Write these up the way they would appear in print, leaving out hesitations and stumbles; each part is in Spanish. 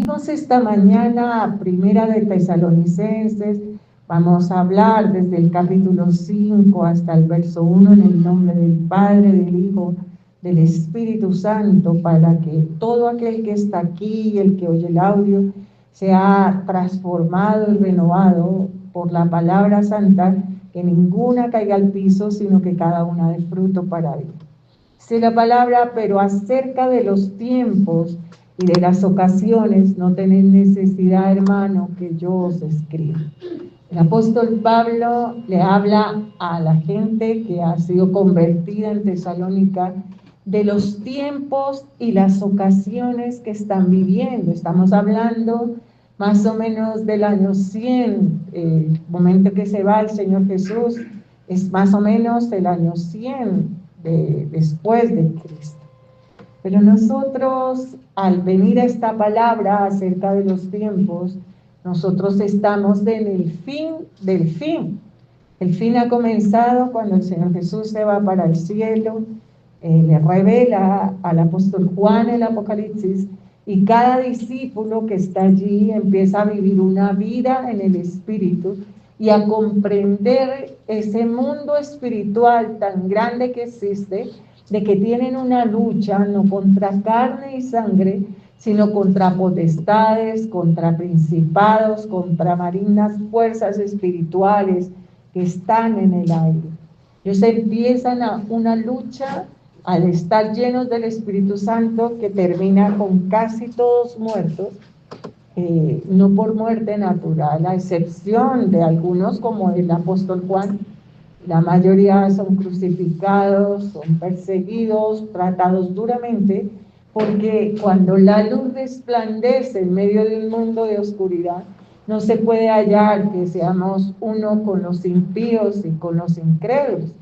Abrimos esta mañana a Primera de Tesalonicenses. Vamos a hablar desde el capítulo 5 hasta el verso 1 en el nombre del Padre, del Hijo, del Espíritu Santo, para que todo aquel que está aquí y el que oye el audio sea transformado y renovado por la palabra santa, que ninguna caiga al piso, sino que cada una dé fruto para Dios. Dice la palabra: pero acerca de los tiempos y de las ocasiones no tenéis necesidad, hermano, que yo os escriba. El apóstol Pablo le habla a la gente que ha sido convertida en Tesalónica de los tiempos y las ocasiones que están viviendo. Estamos hablando más o menos del año 100, el momento que se va el Señor Jesús es más o menos el año 100 después de Cristo. Pero nosotros, al venir a esta palabra acerca de los tiempos, nosotros estamos en el fin del fin. El fin ha comenzado cuando el Señor Jesús se va para el cielo, le revela al apóstol Juan el Apocalipsis, y cada discípulo que está allí empieza a vivir una vida en el Espíritu y a comprender ese mundo espiritual tan grande que existe, de que tienen una lucha no contra carne y sangre, sino contra potestades, contra principados, contra malignas fuerzas espirituales que están en el aire. Ellos empiezan una lucha al estar llenos del Espíritu Santo, que termina con casi todos muertos, no por muerte natural, a excepción de algunos como el apóstol Juan. La mayoría son crucificados, son perseguidos, tratados duramente, porque cuando la luz resplandece en medio de un mundo de oscuridad, no se puede hallar que seamos uno con los impíos y con los incrédulos.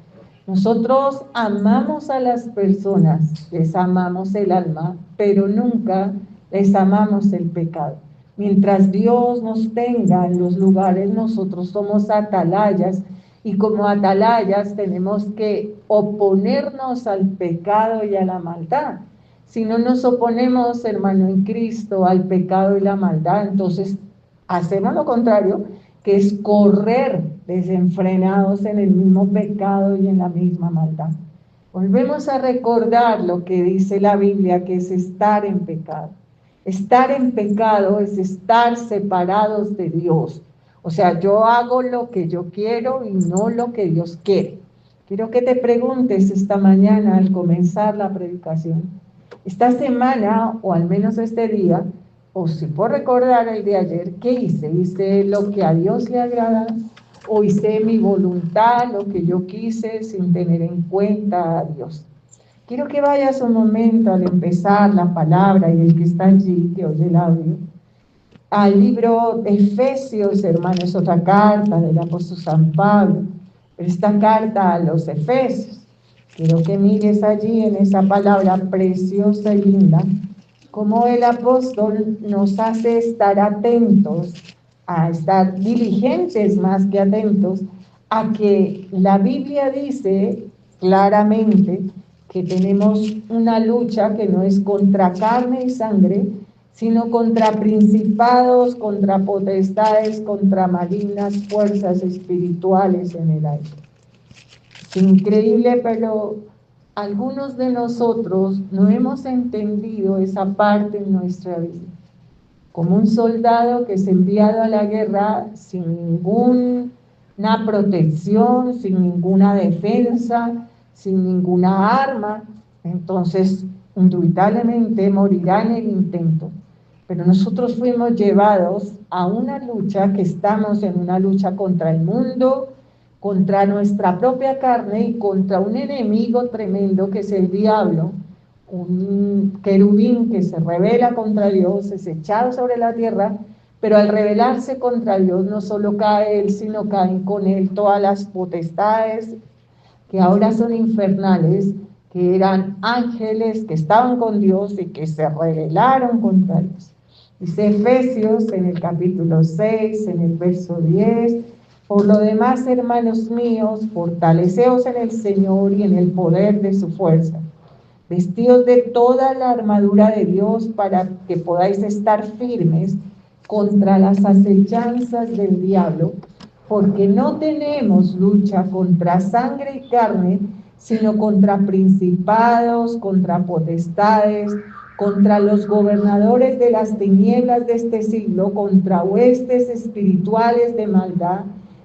Nosotros amamos a las personas, les amamos el alma, pero nunca les amamos el pecado. Mientras Dios nos tenga en los lugares, nosotros somos atalayas, y como atalayas tenemos que oponernos al pecado y a la maldad. Si no nos oponemos, hermano, en Cristo al pecado y la maldad, entonces hacemos lo contrario, que es correr desenfrenados en el mismo pecado y en la misma maldad. Volvemos a recordar lo que dice la Biblia, que es estar en pecado. Estar en pecado es estar separados de Dios. O sea, yo hago lo que yo quiero y no lo que Dios quiere. Quiero que te preguntes esta mañana al comenzar la predicación, esta semana, o al menos este día, o si por recordar el de ayer, ¿qué hice? ¿Hice lo que a Dios le agrada? ¿O hice mi voluntad, lo que yo quise, sin tener en cuenta a Dios? Quiero que vayas un momento al empezar la palabra, y el que está allí, que oye el audio, al libro de Efesios, hermanos, otra carta del apóstol San Pablo, esta carta a los Efesios. Quiero que mires allí en esa palabra preciosa y linda, cómo el apóstol nos hace estar atentos, a estar diligentes más que atentos, a que la Biblia dice claramente que tenemos una lucha que no es contra carne y sangre, sino contra principados, contra potestades, contra malignas fuerzas espirituales en el aire. Es increíble, pero algunos de nosotros no hemos entendido esa parte en nuestra vida. Como un soldado que es enviado a la guerra sin ninguna protección, sin ninguna defensa, sin ninguna arma, entonces indudablemente morirá en el intento. Pero nosotros fuimos llevados a una lucha, que estamos en una lucha contra el mundo, contra nuestra propia carne y contra un enemigo tremendo que es el diablo, un querubín que se rebela contra Dios, es echado sobre la tierra, pero al rebelarse contra Dios no solo cae él, sino caen con él todas las potestades que ahora son infernales, que eran ángeles que estaban con Dios y que se rebelaron contra Dios. Dice Efesios en el capítulo 6, en el verso 10, por lo demás, hermanos míos, fortaleceos en el Señor y en el poder de su fuerza. vestidos de toda la armadura de Dios para que podáis estar firmes contra las acechanzas del diablo, porque no tenemos lucha contra sangre y carne, sino contra principados, contra potestades, contra los gobernadores de las tinieblas de este siglo, contra huestes espirituales de maldad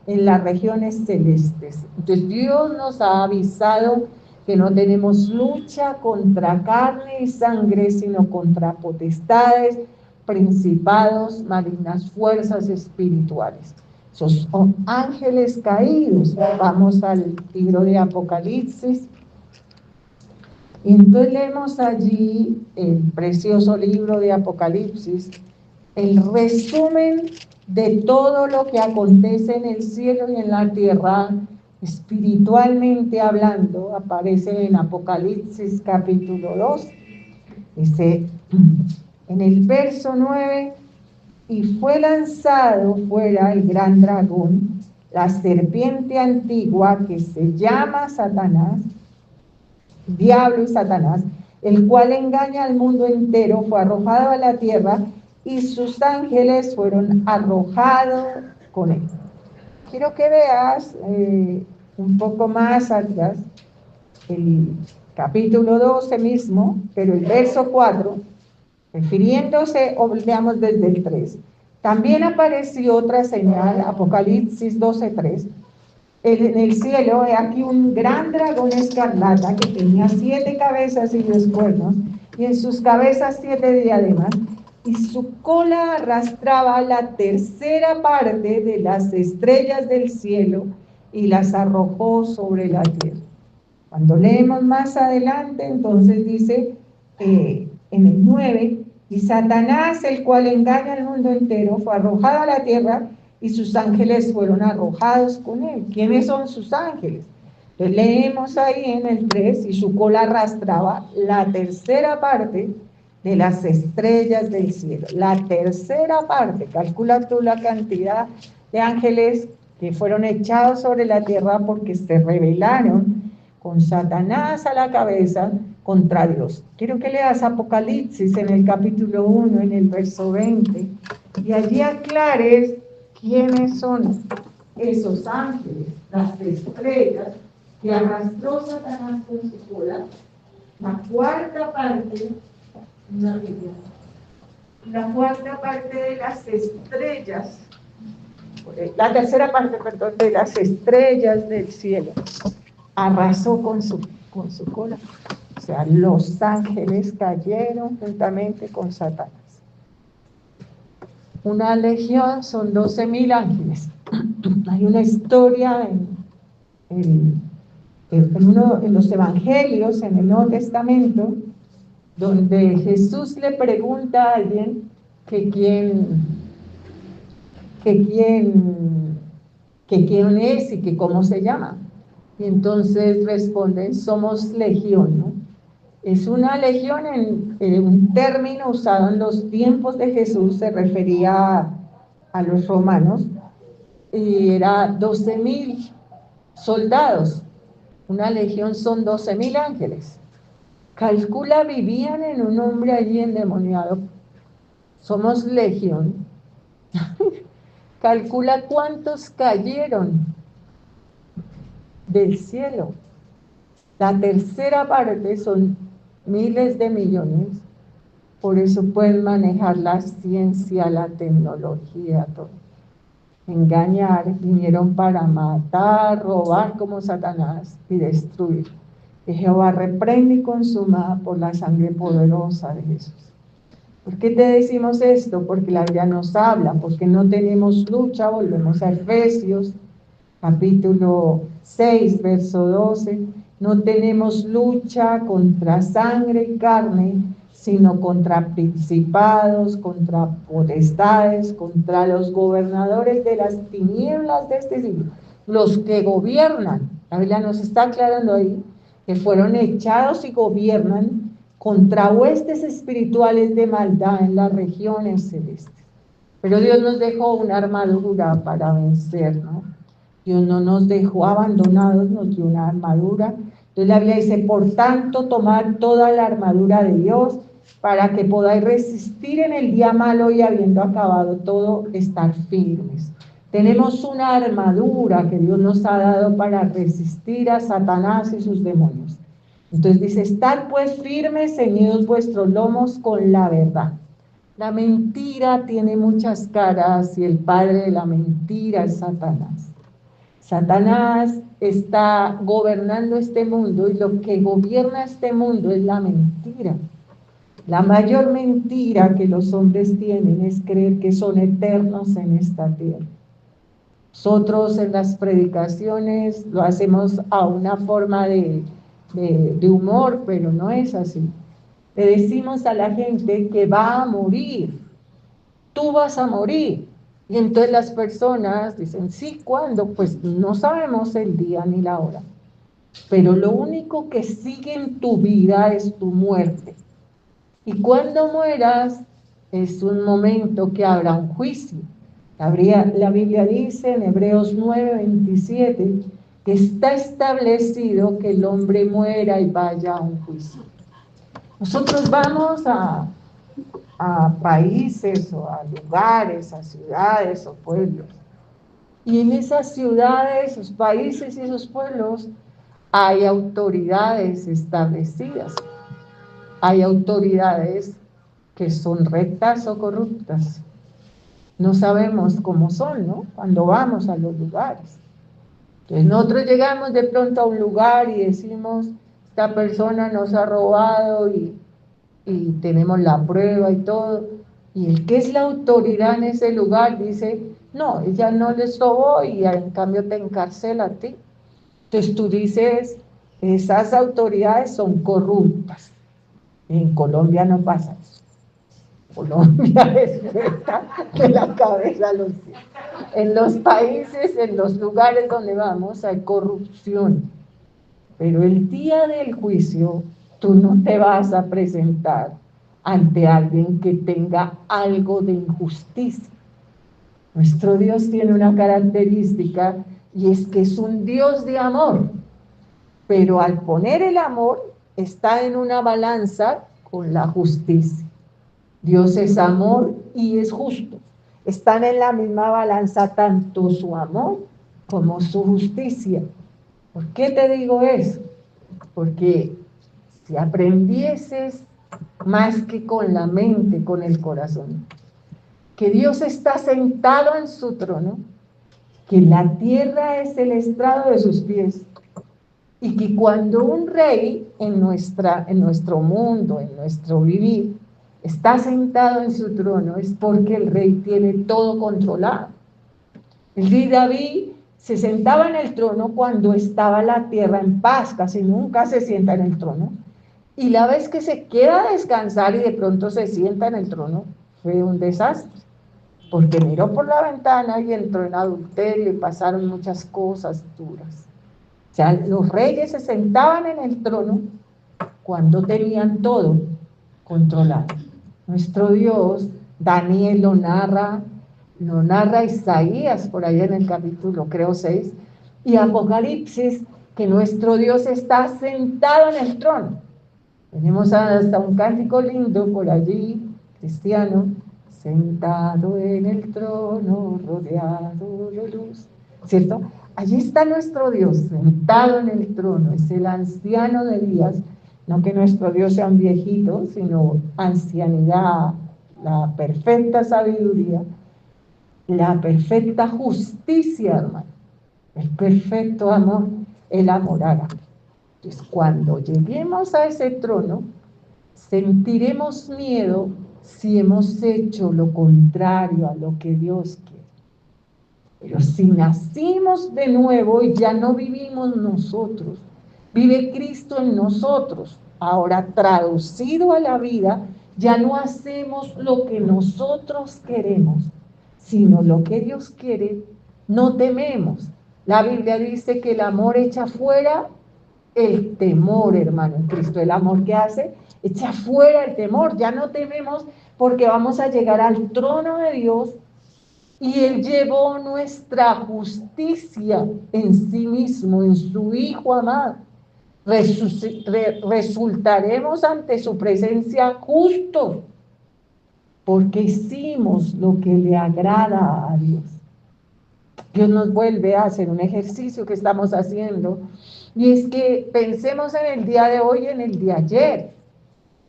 en las regiones celestes. Entonces Dios nos ha avisado que no tenemos lucha contra carne y sangre, sino contra potestades, principados, malignas fuerzas espirituales. Esos son ángeles caídos. Vamos al libro de Apocalipsis. Y entonces leemos allí el precioso libro de Apocalipsis, el resumen de todo lo que acontece en el cielo y en la tierra, espiritualmente hablando. Aparece en Apocalipsis capítulo 2, dice en el verso 9, y fue lanzado fuera el gran dragón, la serpiente antigua que se llama Satanás, diablo y Satanás, el cual engaña al mundo entero, fue arrojado a la tierra y sus ángeles fueron arrojados con él. Quiero que veas un poco más atrás el capítulo 12 mismo, pero el verso 4, refiriéndose, veamos desde el 3. También apareció otra señal, Apocalipsis 12:3. En el cielo, he aquí un gran dragón escarlata que tenía 7 cabezas y 10 cuernos, y en sus cabezas 7 diademas, y su cola arrastraba la tercera parte de las estrellas del cielo y las arrojó sobre la tierra. Cuando leemos más adelante, entonces dice en el 9, y Satanás, el cual engaña al mundo entero, fue arrojado a la tierra y sus ángeles fueron arrojados con él. ¿Quiénes son sus ángeles? Entonces leemos ahí en el 3, y su cola arrastraba la tercera parte de las estrellas del cielo. La tercera parte, calcula tú la cantidad de ángeles que fueron echados sobre la tierra porque se rebelaron con Satanás a la cabeza contra Dios. Quiero que leas Apocalipsis en el capítulo 1, en el verso 20, y allí aclares quiénes son esos ángeles, las estrellas que arrastró Satanás con su cola, la cuarta parte, de las estrellas, la tercera parte, perdón, de las estrellas del cielo, arrasó con su cola. O sea, los ángeles cayeron juntamente con Satanás. Una legión son 12,000 ángeles. Hay una historia en los evangelios, en el Nuevo Testamento, donde Jesús le pregunta a alguien que quién es y que cómo se llama. Y entonces responden, somos legión, ¿no? Es una legión en un término usado en los tiempos de Jesús, se refería a los romanos, y era 12,000 soldados. Una legión son 12,000 ángeles. Calcula, vivían en un hombre allí endemoniado. Somos legión. Calcula cuántos cayeron del cielo. La tercera parte son miles de millones. Por eso pueden manejar la ciencia, la tecnología, todo. Engañar, vinieron para matar, robar como Satanás y destruir. Que Jehová reprende y consuma por la sangre poderosa de Jesús. ¿Por qué te decimos esto? Porque la Biblia nos habla, porque no tenemos lucha. Volvemos a Efesios, capítulo 6, verso 12. No tenemos lucha contra sangre y carne, sino contra principados, contra potestades, contra los gobernadores de las tinieblas de este siglo, los que gobiernan. La Biblia nos está aclarando ahí que fueron echados y gobiernan contra huestes espirituales de maldad en las regiones celestes. Pero Dios nos dejó una armadura para vencer, ¿no? Dios no nos dejó abandonados, nos dio una armadura Entonces la Biblia dice, por tanto, tomad toda la armadura de Dios para que podáis resistir en el día malo y habiendo acabado todo, estar firmes. Tenemos una armadura que Dios nos ha dado para resistir a Satanás y sus demonios. Entonces dice, estad pues firmes, ceñidos vuestros lomos con la verdad. La mentira tiene muchas caras y el padre de la mentira es Satanás. Satanás está gobernando este mundo y lo que gobierna este mundo es la mentira. La mayor mentira que los hombres tienen es creer que son eternos en esta tierra. Nosotros en las predicaciones lo hacemos a una forma de humor, pero no es así. Le decimos a la gente que va a morir, tú vas a morir. Y entonces las personas dicen, sí, ¿cuándo? Pues no sabemos el día ni la hora. Pero lo único que sigue en tu vida es tu muerte. Y cuando mueras, es un momento que habrá un juicio. La Biblia dice en Hebreos 9:27 que está establecido que el hombre muera y vaya a un juicio. Nosotros vamos a países o a lugares, a ciudades o pueblos. Y en esas ciudades, esos países y esos pueblos hay autoridades establecidas. Hay autoridades que son rectas o corruptas. No sabemos cómo son, ¿no? Cuando vamos a los lugares. Entonces nosotros llegamos de pronto a un lugar y decimos, esta persona nos ha robado y tenemos la prueba y todo. Y el que es la autoridad en ese lugar dice, no, ella no les robó y en cambio te encarcela a ti. Entonces tú dices, esas autoridades son corruptas. En Colombia no pasa eso. Colombia respeta de la cabeza a los pies. En los países, en los lugares donde vamos, hay corrupción. Pero el día del juicio, tú no te vas a presentar ante alguien que tenga algo de injusticia. Nuestro Dios tiene una característica y es que es un Dios de amor. Pero al poner el amor, está en una balanza con la justicia. Dios es amor y es justo. Están en la misma balanza tanto su amor como su justicia. ¿Por qué te digo eso? Porque si aprendieses más que con la mente, con el corazón, que Dios está sentado en su trono, que la tierra es el estrado de sus pies, y que cuando un rey en nuestro mundo, en nuestro vivir, está sentado en su trono, es porque el rey tiene todo controlado. El rey David se sentaba en el trono cuando estaba la tierra en paz, casi nunca se sienta en el trono. Y la vez que se queda a descansar y de pronto se sienta en el trono, fue un desastre, porque miró por la ventana y entró en adulterio y pasaron muchas cosas duras. O sea, los reyes se sentaban en el trono cuando tenían todo controlado. Nuestro Dios, Daniel lo narra Isaías por ahí en el capítulo, creo 6, y Apocalipsis, que nuestro Dios está sentado en el trono. Tenemos hasta un cántico lindo por allí, cristiano, sentado en el trono, rodeado de luz, ¿cierto? Allí está nuestro Dios, sentado en el trono, es el anciano de días, no que nuestro Dios sea un viejito, sino ancianidad, la perfecta sabiduría, la perfecta justicia, hermano, el perfecto amor, el amor ágape. Entonces, cuando lleguemos a ese trono, sentiremos miedo si hemos hecho lo contrario a lo que Dios quiere. Pero si nacimos de nuevo y ya no vivimos nosotros, vive Cristo en nosotros. Ahora traducido a la vida, ya no hacemos lo que nosotros queremos, sino lo que Dios quiere. No tememos. La Biblia dice que el amor echa fuera el temor, hermano, en Cristo. El amor que hace, echa fuera el temor. Ya no tememos porque vamos a llegar al trono de Dios y Él llevó nuestra justicia en sí mismo, en su Hijo amado. resultaremos ante su presencia justos, porque hicimos lo que le agrada a Dios. Dios nos vuelve a hacer un ejercicio que estamos haciendo, y es que pensemos en el día de hoy y en el de ayer.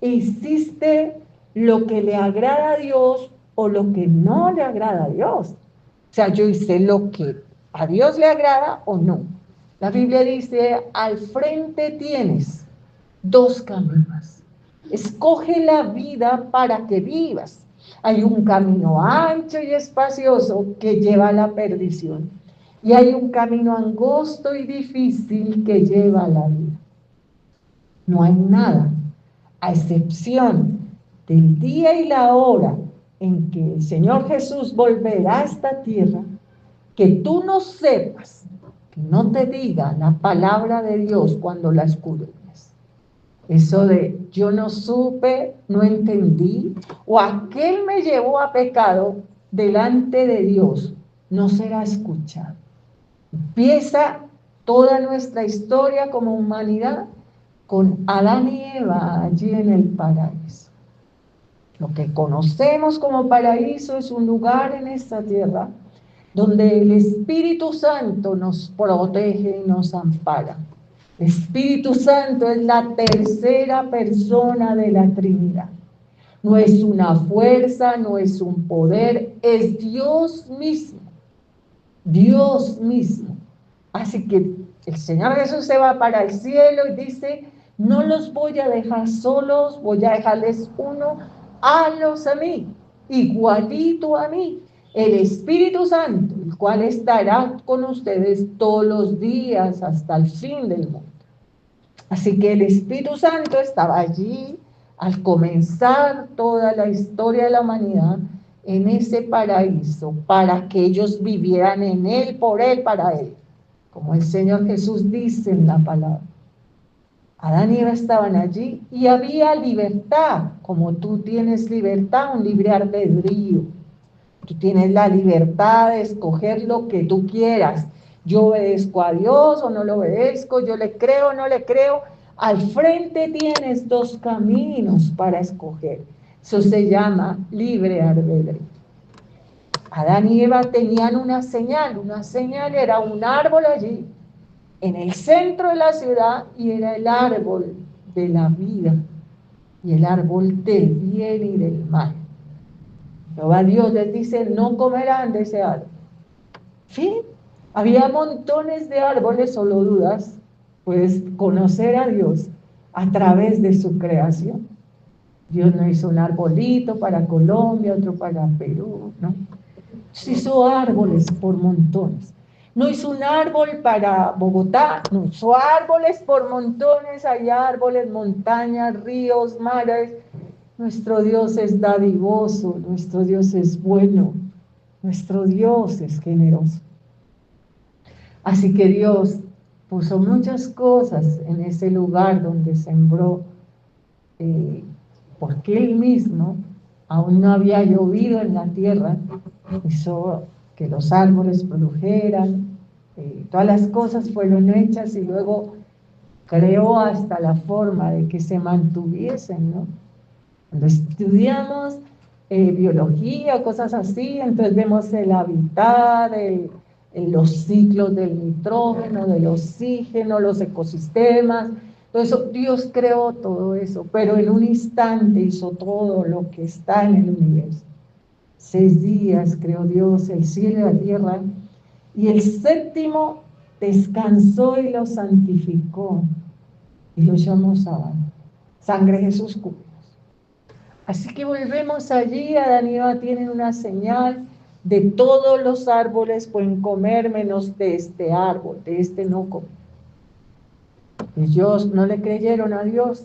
¿Hiciste lo que le agrada a Dios o lo que no le agrada a Dios? O sea, yo hice lo que a Dios le agrada o no. La Biblia dice, al frente tienes dos caminos. Escoge la vida para que vivas. Hay un camino ancho y espacioso que lleva a la perdición. Y hay un camino angosto y difícil que lleva a la vida. No hay nada, a excepción del día y la hora en que el Señor Jesús volverá a esta tierra, que tú no sepas, que no te diga la palabra de Dios cuando la escudriñes. Eso de yo no supe, no entendí, o aquel me llevó a pecado delante de Dios, no será escuchado. Empieza toda nuestra historia como humanidad con Adán y Eva allí en el paraíso. Lo que conocemos como paraíso es un lugar en esta tierra donde el Espíritu Santo nos protege y nos ampara. El Espíritu Santo es la tercera persona de la Trinidad. No es una fuerza, no es un poder, es Dios mismo. Dios mismo. Así que el Señor Jesús se va para el cielo y dice, no los voy a dejar solos, voy a dejarles uno, hazlos a mí, igualito a mí, el Espíritu Santo, el cual estará con ustedes todos los días hasta el fin del mundo. Así que el Espíritu Santo estaba allí al comenzar toda la historia de la humanidad en ese paraíso para que ellos vivieran en él, por él, para él, como el Señor Jesús dice en la palabra. Adán y Eva estaban allí y había libertad, como tú tienes libertad, un libre albedrío. Tú tienes la libertad de escoger lo que tú quieras. Yo obedezco a Dios o no lo obedezco, yo le creo o no le creo. Al frente tienes dos caminos para escoger. Eso se llama libre albedrío. Adán y Eva tenían una señal era un árbol allí, en el centro de la ciudad, y era el árbol de la vida, y el árbol del bien y del mal. Jehová Dios les dice, no comerán de ese árbol. Fin. Había montones de árboles, solo dudas, pues conocer a Dios a través de su creación. Dios no hizo un arbolito para Colombia, otro para Perú, ¿no? Se hizo árboles por montones. No hizo un árbol para Bogotá, no hizo árboles por montones, hay árboles, montañas, ríos, mares. Nuestro Dios es dadivoso, nuestro Dios es bueno, nuestro Dios es generoso. Así que Dios puso muchas cosas en ese lugar donde sembró, porque Él mismo aún no había llovido en la tierra, hizo que los árboles produjeran, todas las cosas fueron hechas y luego creó hasta la forma de que se mantuviesen, ¿no? Cuando estudiamos biología o cosas así, entonces vemos el hábitat, los ciclos del nitrógeno, del oxígeno, los ecosistemas, todo eso. Dios creó todo eso, pero en un instante hizo todo lo que está en el universo. 6 días creó Dios el cielo y la tierra, y el séptimo descansó y lo santificó, y lo llamó sábado. Sangre de Jesús cubre. Así que volvemos allí, Adán y Eva tienen una señal, de todos los árboles pueden comer menos de este árbol, de este no comen. Ellos no le creyeron a Dios.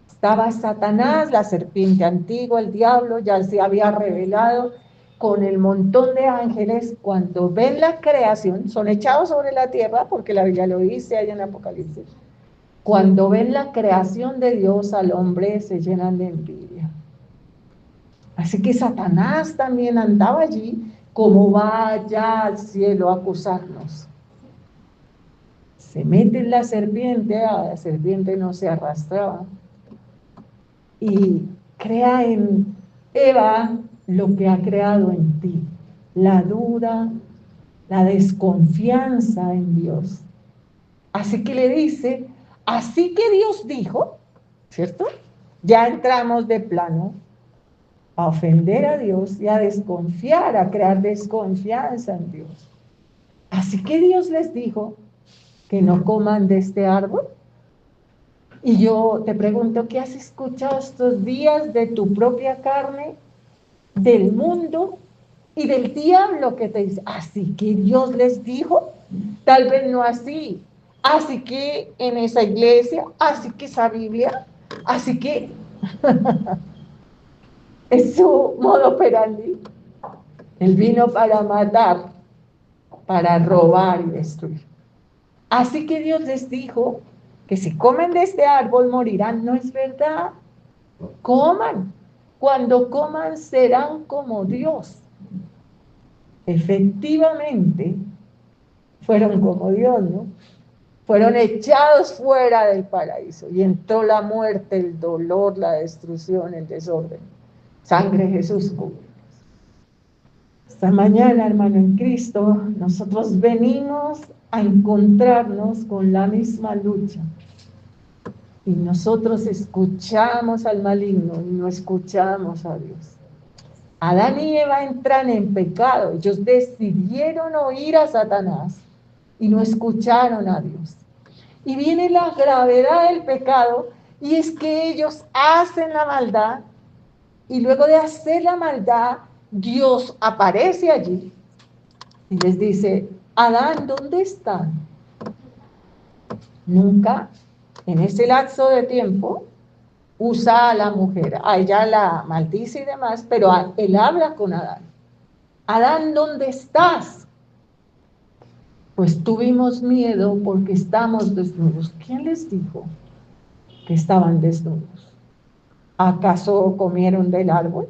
Estaba Satanás, la serpiente antigua, el diablo, ya se había revelado con el montón de ángeles. Cuando ven la creación, son echados sobre la tierra, porque la Biblia lo dice allá en Apocalipsis. Cuando ven la creación de Dios al hombre, se llenan de envidia. Así que Satanás también andaba allí, como va allá al cielo a acusarnos. Se mete en la serpiente no se arrastraba, y crea en Eva lo que ha creado en ti, la duda, la desconfianza en Dios. Así que le dice, así que Dios dijo, ¿cierto? Ya entramos de plano a ofender a Dios y a desconfiar, a crear desconfianza en Dios. Así que Dios les dijo que no coman de este árbol. Y yo te pregunto, ¿qué has escuchado estos días de tu propia carne, del mundo y del diablo que te dice? Así que Dios les dijo, tal vez no así, así que en esa iglesia, así que esa Biblia, así que es su modo operandi. Él vino para matar, para robar y destruir. Así que Dios les dijo que si comen de este árbol morirán. No es verdad. Coman. Cuando coman serán como Dios. Efectivamente, fueron como Dios, ¿no? Fueron echados fuera del paraíso y entró la muerte, el dolor, la destrucción, el desorden. Sangre de Jesús cubre. Esta mañana, hermano en Cristo, nosotros venimos a encontrarnos con la misma lucha. Y nosotros escuchamos al maligno y no escuchamos a Dios. Adán y Eva entran en pecado. Ellos decidieron oír a Satanás y no escucharon a Dios. Y viene la gravedad del pecado, y es que ellos hacen la maldad, y luego de hacer la maldad, Dios aparece allí y les dice, Adán, ¿dónde están? Nunca en ese lapso de tiempo usa a la mujer, a ella la maldice y demás, pero él habla con Adán. Adán, ¿dónde estás? Pues tuvimos miedo porque estamos desnudos. ¿Quién les dijo que estaban desnudos? ¿Acaso comieron del árbol?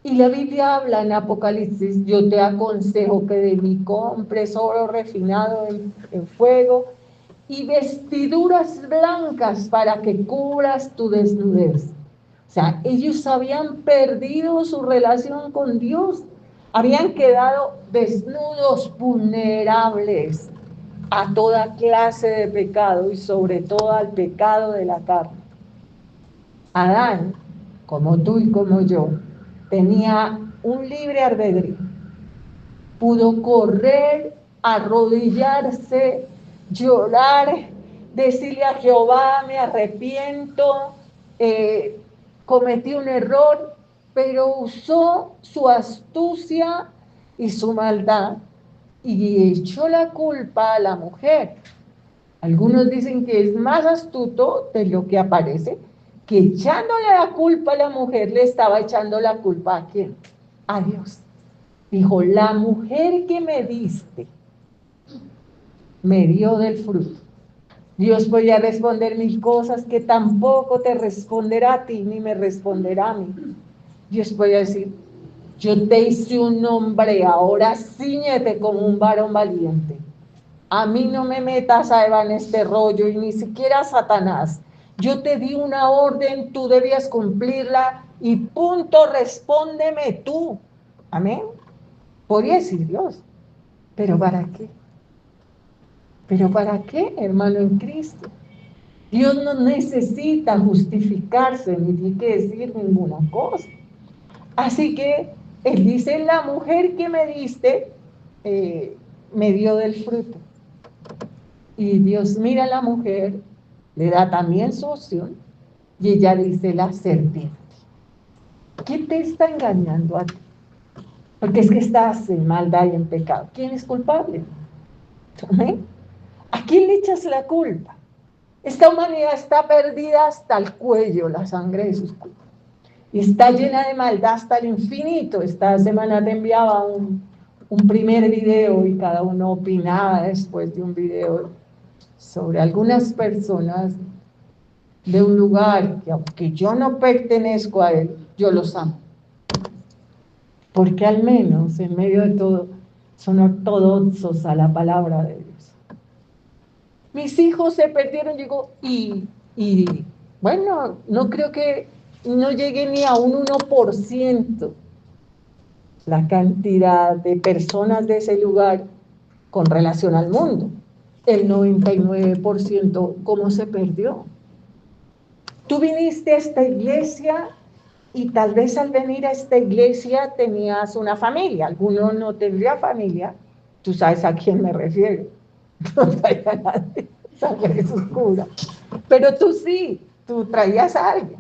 Y la Biblia habla en Apocalipsis, yo te aconsejo que de mí compres oro refinado en fuego y vestiduras blancas para que cubras tu desnudez. O sea, ellos habían perdido su relación con Dios, habían quedado desnudos, vulnerables a toda clase de pecado y sobre todo al pecado de la carne. Adán, como tú y como yo, tenía un libre albedrío. Pudo correr, arrodillarse, llorar, decirle a Jehová, me arrepiento, cometí un error, pero usó su astucia y su maldad y echó la culpa a la mujer. Algunos dicen que es más astuto de lo que aparece, que echándole la culpa a la mujer le estaba echando la culpa ¿a quién? A Dios. Dijo, la mujer que me diste me dio del fruto. Dios podía responder mil cosas que tampoco te responderá a ti ni me responderá a mí. Dios podía decir, yo te hice un hombre, ahora cíñete como un varón valiente. A mí no me metas a Eva en este rollo y ni siquiera a Satanás. Yo te di una orden, tú debías cumplirla y punto, respóndeme tú. Amén. Podría decir Dios, pero ¿para qué? ¿Pero para qué, hermano en Cristo? Dios no necesita justificarse ni tiene que decir ninguna cosa. Así que Él dice, la mujer que me diste me dio del fruto. Y Dios mira a la mujer, le da también su opción, y ella dice, la serpiente. ¿Qué te está engañando a ti? Porque es que estás en maldad y en pecado. ¿Quién es culpable? ¿Amén? ¿A quién le echas la culpa? Esta humanidad está perdida hasta el cuello, la sangre de sus culpas. Y está llena de maldad hasta el infinito. Esta semana te enviaba un primer video y cada uno opinaba después de un video sobre algunas personas de un lugar que aunque yo no pertenezco a él, yo los amo. Porque al menos en medio de todo son ortodoxos a la palabra de Dios. mis hijos se perdieron, digo, y bueno, no creo que no llegue ni a un 1% la cantidad de personas de ese lugar con relación al mundo. El 99%, ¿cómo se perdió? Tú viniste a esta iglesia y tal vez al venir a esta iglesia tenías una familia. Alguno no tendría familia. Tú sabes a quién me refiero. No traía a nadie, sangre oscura. Pero tú sí, tú traías a alguien.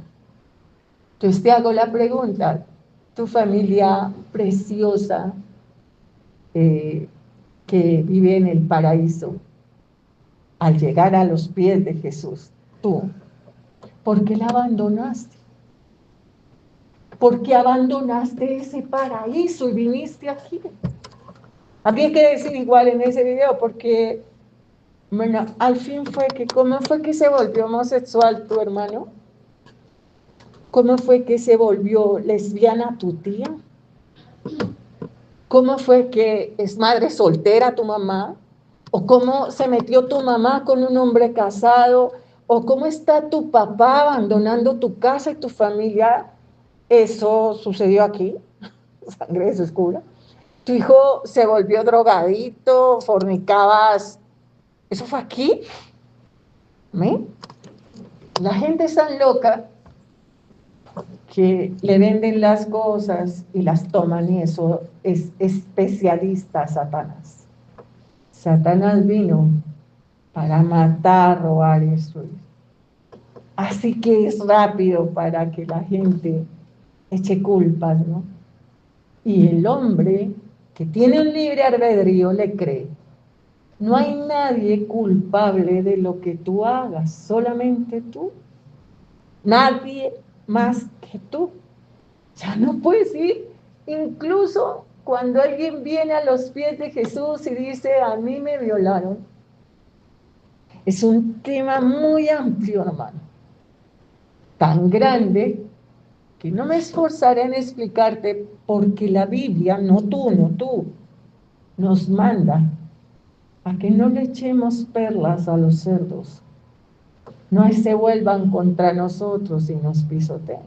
Entonces te hago la pregunta, tu familia preciosa eh, que vive en el paraíso, al llegar a los pies de Jesús, tú, ¿por qué la abandonaste? ¿Por qué abandonaste ese paraíso y viniste aquí? Habría que decir igual en ese video, porque, bueno, al fin fue que, ¿cómo fue que se volvió homosexual tu hermano? ¿Cómo fue que se volvió lesbiana tu tía? ¿Cómo fue que es madre soltera tu mamá? ¿O cómo se metió tu mamá con un hombre casado? ¿O cómo está tu papá abandonando tu casa y tu familia? Eso sucedió aquí, sangre de su escura. Tu hijo se volvió drogadito, fornicabas. ¿Eso fue aquí? ¿Me? La gente es tan loca que le venden las cosas y las toman, y eso es especialista Satanás. Satanás vino para matar, robar y destruir. Así que es rápido para que la gente eche culpas, ¿no? Y el hombre que tiene un libre albedrío le cree. No hay nadie culpable de lo que tú hagas, solamente tú. Nadie más que tú. Ya no puedes ir. Incluso cuando alguien viene a los pies de Jesús y dice, a mí me violaron, es un tema muy amplio, hermano, tan grande que no me esforzaré en explicarte, porque la Biblia, no tú, nos manda a que no le echemos perlas a los cerdos, no se vuelvan contra nosotros y nos pisoteen.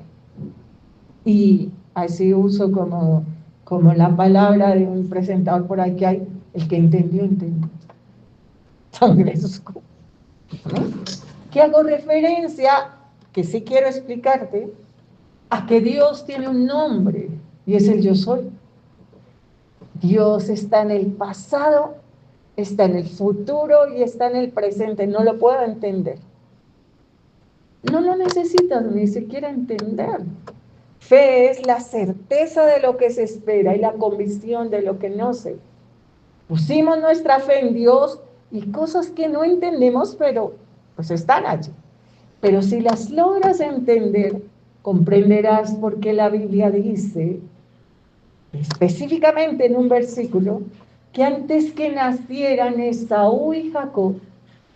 Y así uso como la palabra de un presentador por ahí que hay, el que entendió, entendió. Sangre oscura. Que hago referencia, que sí quiero explicarte, a que Dios tiene un nombre, y es el yo soy. Dios está en el pasado, está en el futuro y está en el presente. No lo puedo entender. No lo necesitas ni siquiera entender. Fe es la certeza de lo que se espera y la convicción de lo que no se. Pusimos nuestra fe en Dios y cosas que no entendemos, pero pues están allí. Pero si las logras entender, comprenderás por qué la Biblia dice, específicamente en un versículo, que antes que nacieran Esaú y Jacob,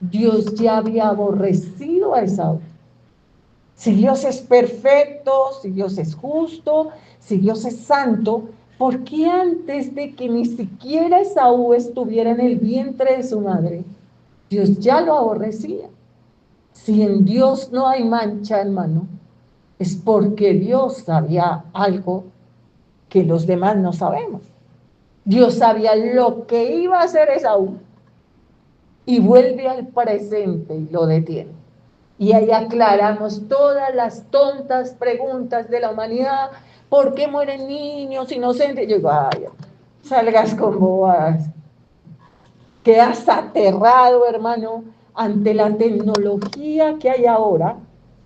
Dios ya había aborrecido a Esaú. Si Dios es perfecto, si Dios es justo, si Dios es santo, ¿por qué antes de que ni siquiera Esaú estuviera en el vientre de su madre, Dios ya lo aborrecía? Si en Dios no hay mancha, hermano, es porque Dios sabía algo que los demás no sabemos. Dios sabía lo que iba a hacer Esaú y vuelve al presente y lo detiene. Y ahí aclaramos todas las tontas preguntas de la humanidad. ¿Por qué mueren niños inocentes? Yo digo, ay, salgas con bobadas. Quedas aterrado, hermano, ante la tecnología que hay ahora.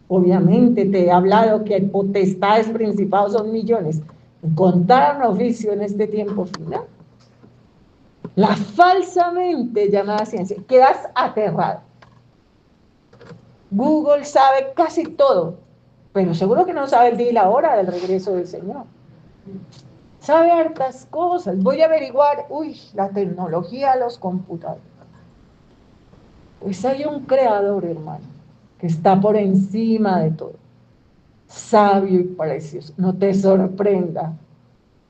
Obviamente te he hablado que potestades principados son millones. Encontrar un oficio en este tiempo final. La falsamente llamada ciencia. Quedas aterrado. Google sabe casi todo, pero seguro que no sabe el día y la hora del regreso del Señor. Sabe hartas cosas. Voy a averiguar, la tecnología, los computadores. Pues hay un creador, hermano, que está por encima de todo. Sabio y precioso. No te sorprenda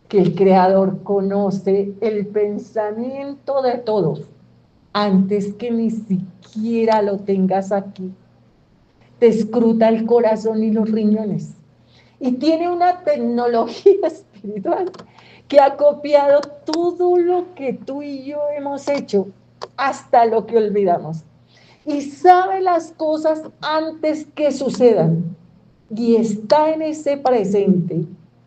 que el creador conoce el pensamiento de todos. antes que ni siquiera lo tengas aquí. Te escruta el corazón y los riñones. Y tiene una tecnología espiritual que ha copiado todo lo que tú y yo hemos hecho, hasta lo que olvidamos. Y sabe las cosas antes que sucedan. Y está en ese presente,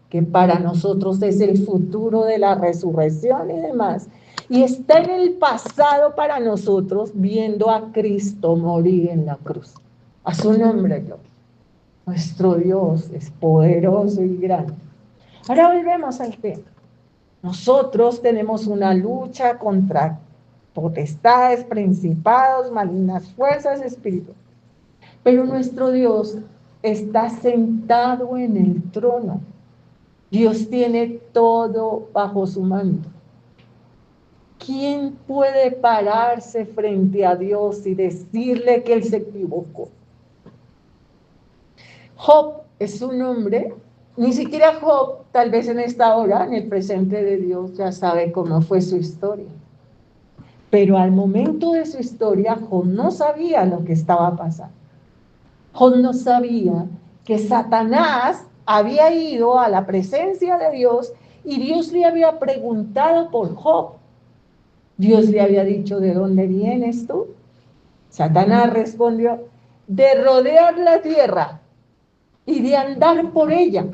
que para nosotros es el futuro de la resurrección y demás. Y está en el pasado para nosotros, viendo a Cristo morir en la cruz. A su nombre, gloria. Nuestro Dios es poderoso y grande. Ahora volvemos al tema. Nosotros tenemos una lucha contra potestades, principados, malignas fuerzas espirituales. Pero nuestro Dios está sentado en el trono. Dios tiene todo bajo su mando. ¿Quién puede pararse frente a Dios y decirle que él se equivocó? Job es un hombre, ni siquiera Job, tal vez en esta hora, en el presente de Dios, ya sabe cómo fue su historia. Pero al momento de su historia, Job no sabía lo que estaba pasando. Job no sabía que Satanás había ido a la presencia de Dios y Dios le había preguntado por Job. Dios le había dicho, ¿de dónde vienes tú? Satanás respondió, de rodear la tierra y de andar por ella,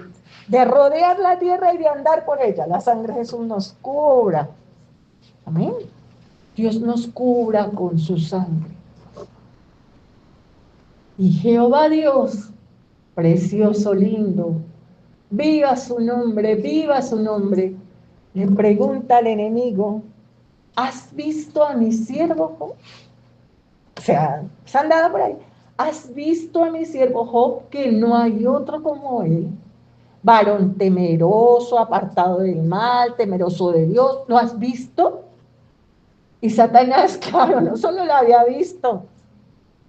de rodear la tierra y de andar por ella. La sangre de Jesús nos cubra. Amén. Dios nos cubra con su sangre. Y Jehová Dios, precioso, lindo, viva su nombre, le pregunta al enemigo, ¿has visto a mi siervo Job? O sea, se han dado por ahí. ¿Has visto a mi siervo Job, que no hay otro como él? Varón temeroso, apartado del mal, temeroso de Dios, ¿lo has visto? Y Satanás, claro, no solo lo había visto,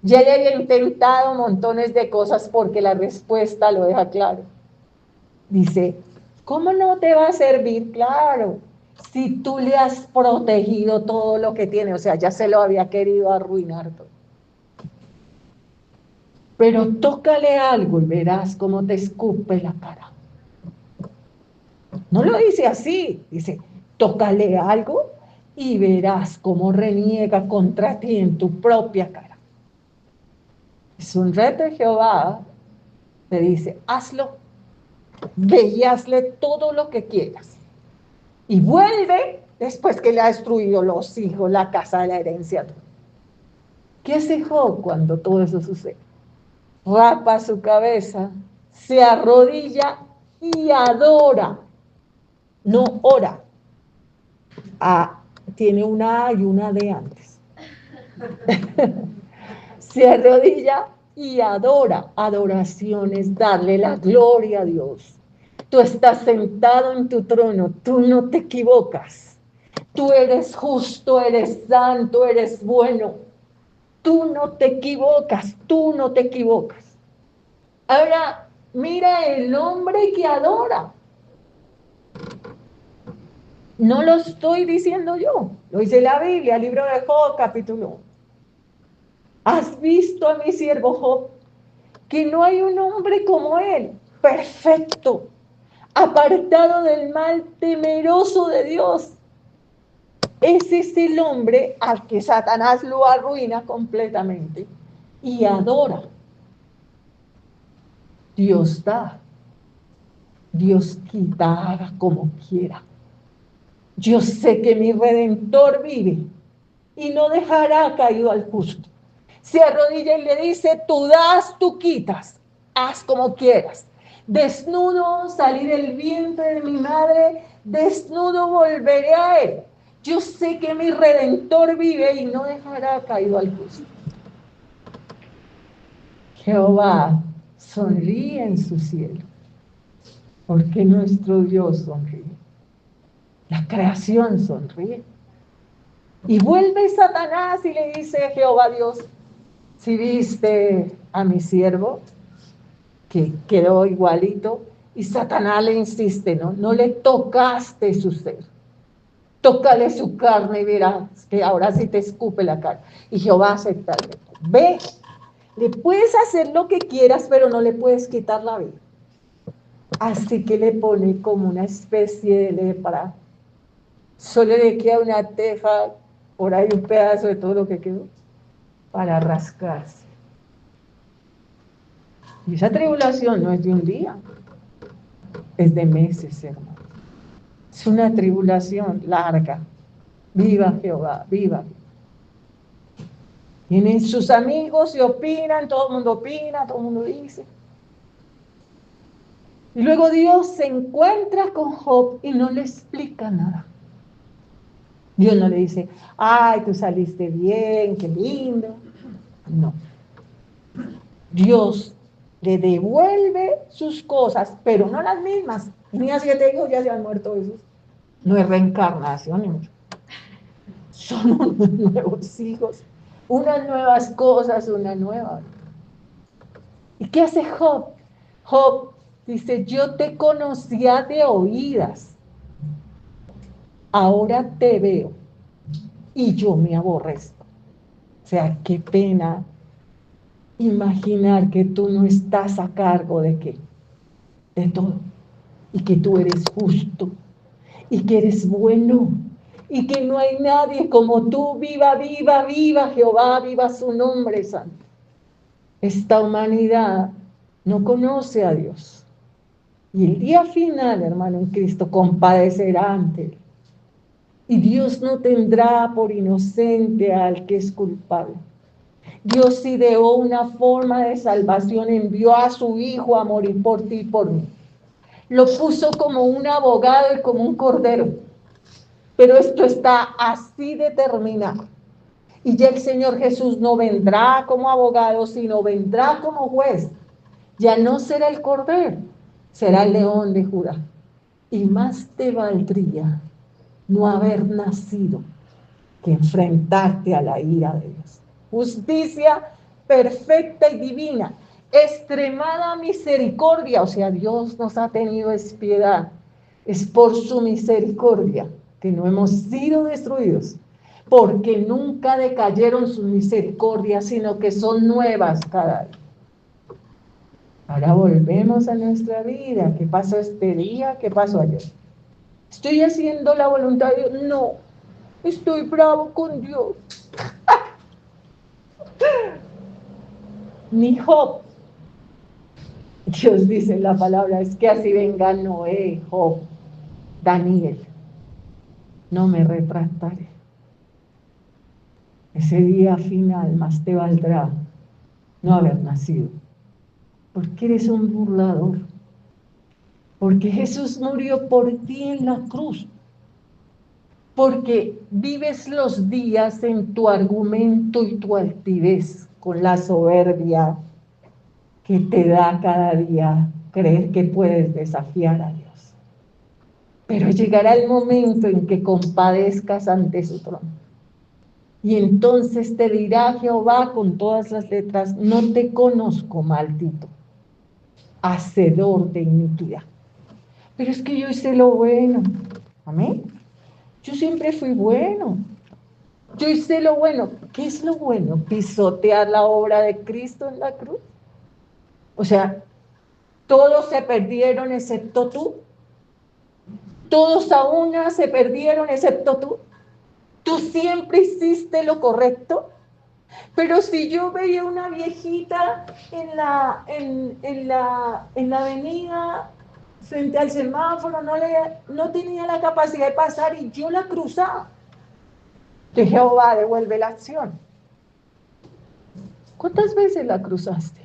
ya le había intentado montones de cosas, porque la respuesta lo deja claro. Dice, ¿cómo no te va a servir? Claro, si tú le has protegido todo lo que tiene, o sea, ya se lo había querido arruinar todo. Pero tócale algo y verás cómo te escupe la cara. No lo dice así, dice, tócale algo y verás cómo reniega contra ti en tu propia cara. Es un reto de Jehová, te dice, hazlo, ve y hazle todo lo que quieras. Y vuelve después que le ha destruido los hijos, la casa, la herencia. ¿Qué hace Job cuando todo eso sucede? Rapa su cabeza, se arrodilla y adora. No ora. Tiene una A y una D antes. Se arrodilla y adora. Adoración es darle la gloria a Dios. Tú estás sentado en tu trono, tú no te equivocas. Tú eres justo, eres santo, eres bueno. Tú no te equivocas, tú no te equivocas. Ahora, mira el hombre que adora. No lo estoy diciendo yo, lo dice la Biblia, el libro de Job, capítulo 1. ¿Has visto a mi siervo Job? Que no hay un hombre como él, perfecto, apartado del mal, temeroso de Dios. Ese es el hombre al que Satanás lo arruina completamente y adora. Dios da, Dios quita, haga como quiera. Yo sé que mi Redentor vive y no dejará caído al justo. Se arrodilla y le dice, tú das, tú quitas, haz como quieras. Desnudo salí del vientre de mi madre, desnudo volveré a él. Yo sé que mi Redentor vive y no dejará caído al justo. Jehová sonríe en su cielo, porque nuestro Dios sonríe. La creación sonríe. Y vuelve Satanás y le dice a Jehová Dios, si viste a mi siervo, que quedó igualito, y Satanás le insiste, no le tocaste su ser. tócale su carne y verás que ahora sí te escupe la carne. Y Jehová acepta el reto. Ve, le puedes hacer lo que quieras, pero no le puedes quitar la vida. Así que le pone como una especie de lepra. Solo le queda una teja, por ahí un pedazo de todo lo que quedó, para rascarse. Y esa tribulación no es de un día, es de meses, hermano. Es una tribulación larga. Viva Jehová, viva. Tienen sus amigos y opinan, todo el mundo dice. Y luego Dios se encuentra con Job y no le explica nada. Dios no le dice, ay, tú saliste bien, qué lindo. No. Dios le devuelve sus cosas, pero no las mismas. Ni a 7 hijos ya se han muerto esos. No es reencarnación, son unos nuevos hijos, unas nuevas cosas, una nueva. ¿Y qué hace Job? Job dice, yo te conocía de oídas, ahora te veo y yo me aborrezco. O sea, qué pena imaginar que tú no estás a cargo de qué, de todo, y que tú eres justo, y que eres bueno, y que no hay nadie como tú. Viva, viva, viva Jehová, viva su nombre santo. Esta humanidad no conoce a Dios. Y el día final, hermano, en Cristo compadecerá ante él. Y Dios no tendrá por inocente al que es culpable. Dios ideó una forma de salvación, envió a su Hijo a morir por ti y por mí. Lo puso como un abogado y como un cordero. Pero esto está así determinado. Y ya el Señor Jesús no vendrá como abogado, sino vendrá como juez. Ya no será el cordero, será el león de Judá. Y más te valdría no haber nacido que enfrentarte a la ira de Dios. Justicia perfecta y divina, extremada misericordia. O sea, Dios nos ha tenido piedad. Es por su misericordia que no hemos sido destruidos, porque nunca decayeron sus misericordias, sino que son nuevas cada día. Ahora volvemos a nuestra vida. ¿Qué pasó este día? ¿Qué pasó ayer? ¿Estoy haciendo la voluntad de Dios? No. Estoy bravo con Dios. Ni Job. Dios dice en la palabra, es que así venga Noé, Job, Daniel. No me retractaré. Ese día final más te valdrá no haber nacido. Porque eres un burlador. Porque Jesús murió por ti en la cruz. Porque vives los días en tu argumento y tu altivez, con la soberbia que te da cada día creer que puedes desafiar a Dios. Pero llegará el momento en que compadezcas ante su trono. Y entonces te dirá Jehová con todas las letras, no te conozco, maldito, hacedor de iniquidad. Pero es que yo hice lo bueno. Amén. Yo siempre fui bueno. Yo hice lo bueno. ¿Qué es lo bueno? Pisotear la obra de Cristo en la cruz. O sea, todos se perdieron excepto tú. Todos a una se perdieron excepto tú. Tú siempre hiciste lo correcto. Pero si yo veía una viejita en la avenida frente al semáforo, no tenía la capacidad de pasar y yo la cruzaba, que Jehová devuelve la acción. ¿Cuántas veces la cruzaste?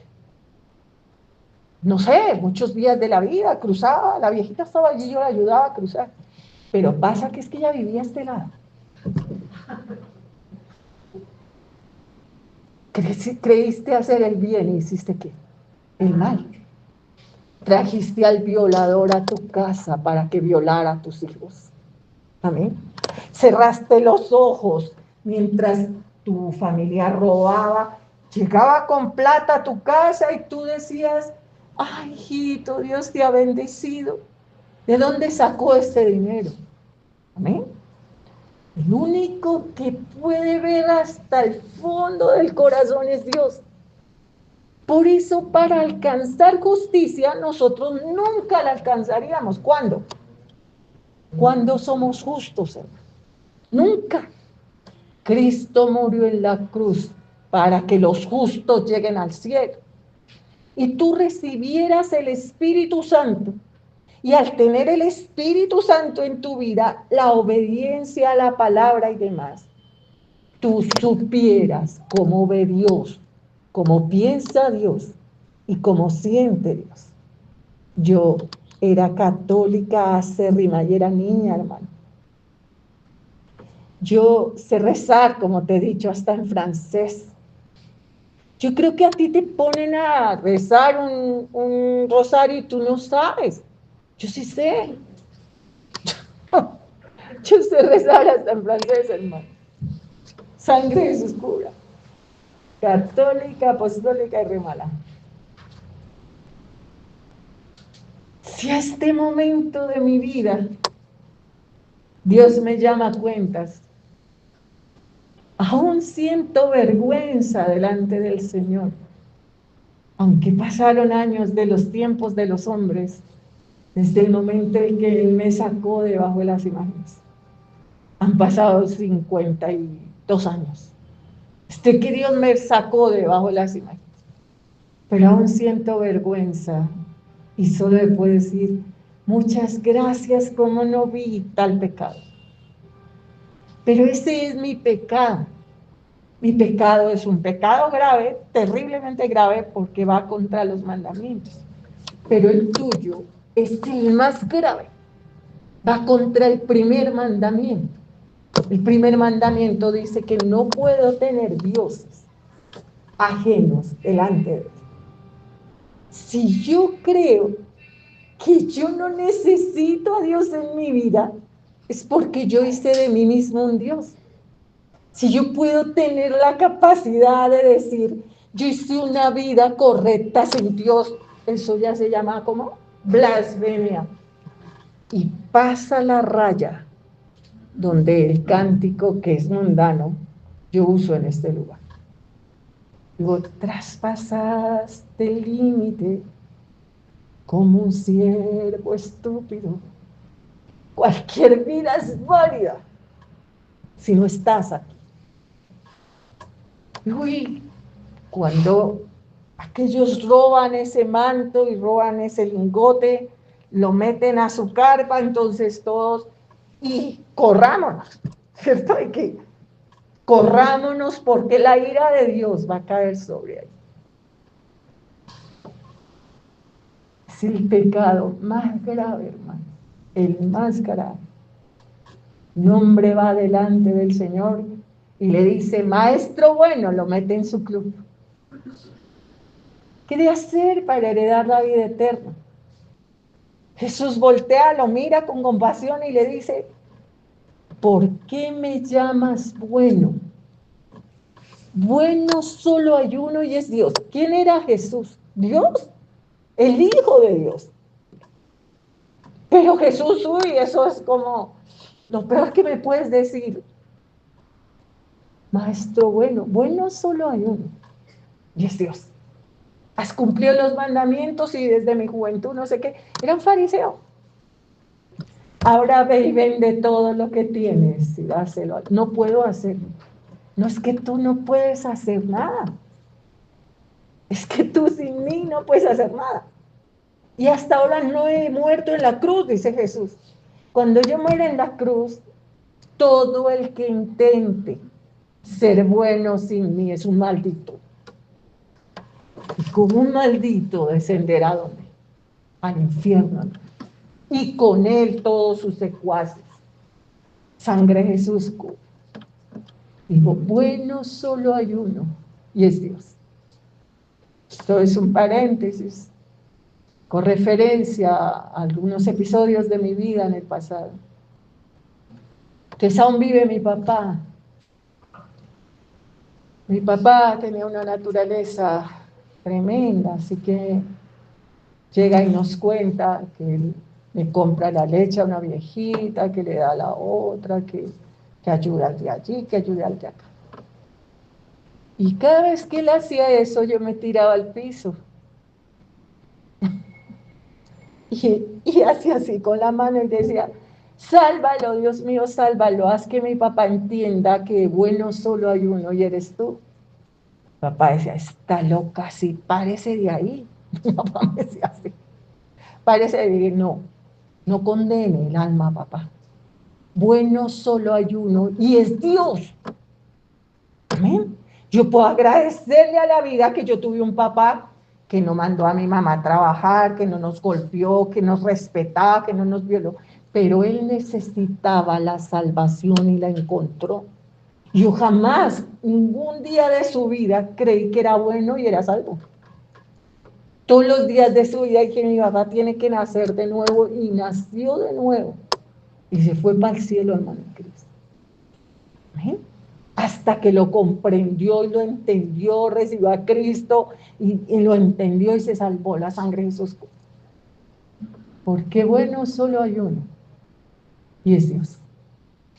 No sé, muchos días de la vida cruzaba, la viejita estaba allí, yo la ayudaba a cruzar. Pero pasa que es que ella vivía a este lado. Creíste hacer el bien y hiciste ¿qué? El mal. Trajiste al violador a tu casa para que violara a tus hijos. Amén. Cerraste los ojos mientras tu familia robaba. Llegaba con plata a tu casa y tú decías, ay, hijito, Dios te ha bendecido. ¿De dónde sacó ese dinero? Amén. El único que puede ver hasta el fondo del corazón es Dios. Por eso, para alcanzar justicia, nosotros nunca la alcanzaríamos. ¿Cuándo? Cuando somos justos, hermano. Nunca. Cristo murió en la cruz para que los justos lleguen al cielo. Y tú recibieras el Espíritu Santo. Y al tener el Espíritu Santo en tu vida, la obediencia a la palabra y demás, tú supieras cómo ve Dios, cómo piensa Dios y cómo siente Dios. Yo era católica acérrima y era niña, hermano. Yo sé rezar, como te he dicho, hasta en francés. Yo creo que a ti te ponen a rezar un rosario y tú no sabes. Yo sí sé. Yo sé rezar hasta en francés, hermano. Sangre de Jesús cura. Católica, apostólica y remala. Si a este momento de mi vida Dios me llama a cuentas, aún siento vergüenza delante del Señor. Aunque pasaron años de los tiempos de los hombres, desde el momento en que Él me sacó debajo de las imágenes. Han pasado 52 años. Que Dios me sacó debajo de las imágenes. Pero aún siento vergüenza y solo le puedo decir, muchas gracias, como no vi tal pecado. Pero ese es mi pecado. Mi pecado es un pecado grave, terriblemente grave, porque va contra los mandamientos. Pero el tuyo es el más grave. Va contra el primer mandamiento. El primer mandamiento dice que no puedo tener dioses ajenos delante de Él. Si yo creo que yo no necesito a Dios en mi vida, es porque yo hice de mí mismo un Dios. Si yo puedo tener la capacidad de decir, yo hice una vida correcta sin Dios, eso ya se llama como blasfemia. Y pasa la raya donde el cántico que es mundano yo uso en este lugar. Digo, traspasaste el límite como un siervo estúpido. Cualquier vida es válida si no estás aquí. Uy, cuando aquellos roban ese manto y roban ese lingote, lo meten a su carpa, entonces todos, y corrámonos, ¿cierto? Hay que corrámonos porque la ira de Dios va a caer sobre ahí. Es el pecado más grave, hermano, el más grave. Un hombre va delante del Señor y le dice, maestro bueno, lo mete en su club. ¿Qué debe hacer para heredar la vida eterna? Jesús voltea, lo mira con compasión y le dice, ¿por qué me llamas bueno? Bueno solo hay uno y es Dios. ¿Quién era Jesús? Dios, el Hijo de Dios. Pero Jesús, uy, eso es como lo peor que me puedes decir. Maestro bueno, bueno solo hay uno y es Dios. Has cumplido los mandamientos y desde mi juventud no sé qué. Era un fariseo. Ahora ve y vende todo lo que tienes y dáselo. No puedo hacerlo. No es que tú no puedes hacer nada. Es que tú sin mí no puedes hacer nada. Y hasta ahora no he muerto en la cruz, dice Jesús. Cuando yo muera en la cruz, todo el que intente ser bueno sin mí es un maldito. Y como un maldito descenderá ¿dónde? Al infierno. Y con él todos sus secuaces. Sangre de Jesús. Digo, bueno solo hay uno y es Dios. Esto es un paréntesis con referencia a algunos episodios de mi vida en el pasado. Entonces aún vive mi papá. Mi papá tenía una naturaleza tremenda, así que llega y nos cuenta que él le compra la leche a una viejita, que le da a la otra, que que ayuda al de allí, que ayuda al de acá. Y cada vez que él hacía eso, yo me tiraba al piso. Y hacía así con la mano y decía, sálvalo, Dios mío, sálvalo, haz que mi papá entienda que bueno solo hay uno y eres tú. Papá decía, está loca, sí, párese de ahí. Mi papá me decía así, párese de ahí, no condene el alma, papá. Bueno solo hay uno y es Dios. Amén. Yo puedo agradecerle a la vida que yo tuve un papá que no mandó a mi mamá a trabajar, que no nos golpeó, que nos respetaba, que no nos violó, pero él necesitaba la salvación y la encontró. Yo jamás, ningún día de su vida, creí que era bueno y era salvo. Todos los días de su vida y que mi papá tiene que nacer de nuevo y nació de nuevo y se fue para el cielo, hermano Cristo. ¿Amén? Hasta que lo comprendió y lo entendió, recibió a Cristo y lo entendió y se salvó la sangre de Jesús. Porque bueno, solo hay uno, y es Dios.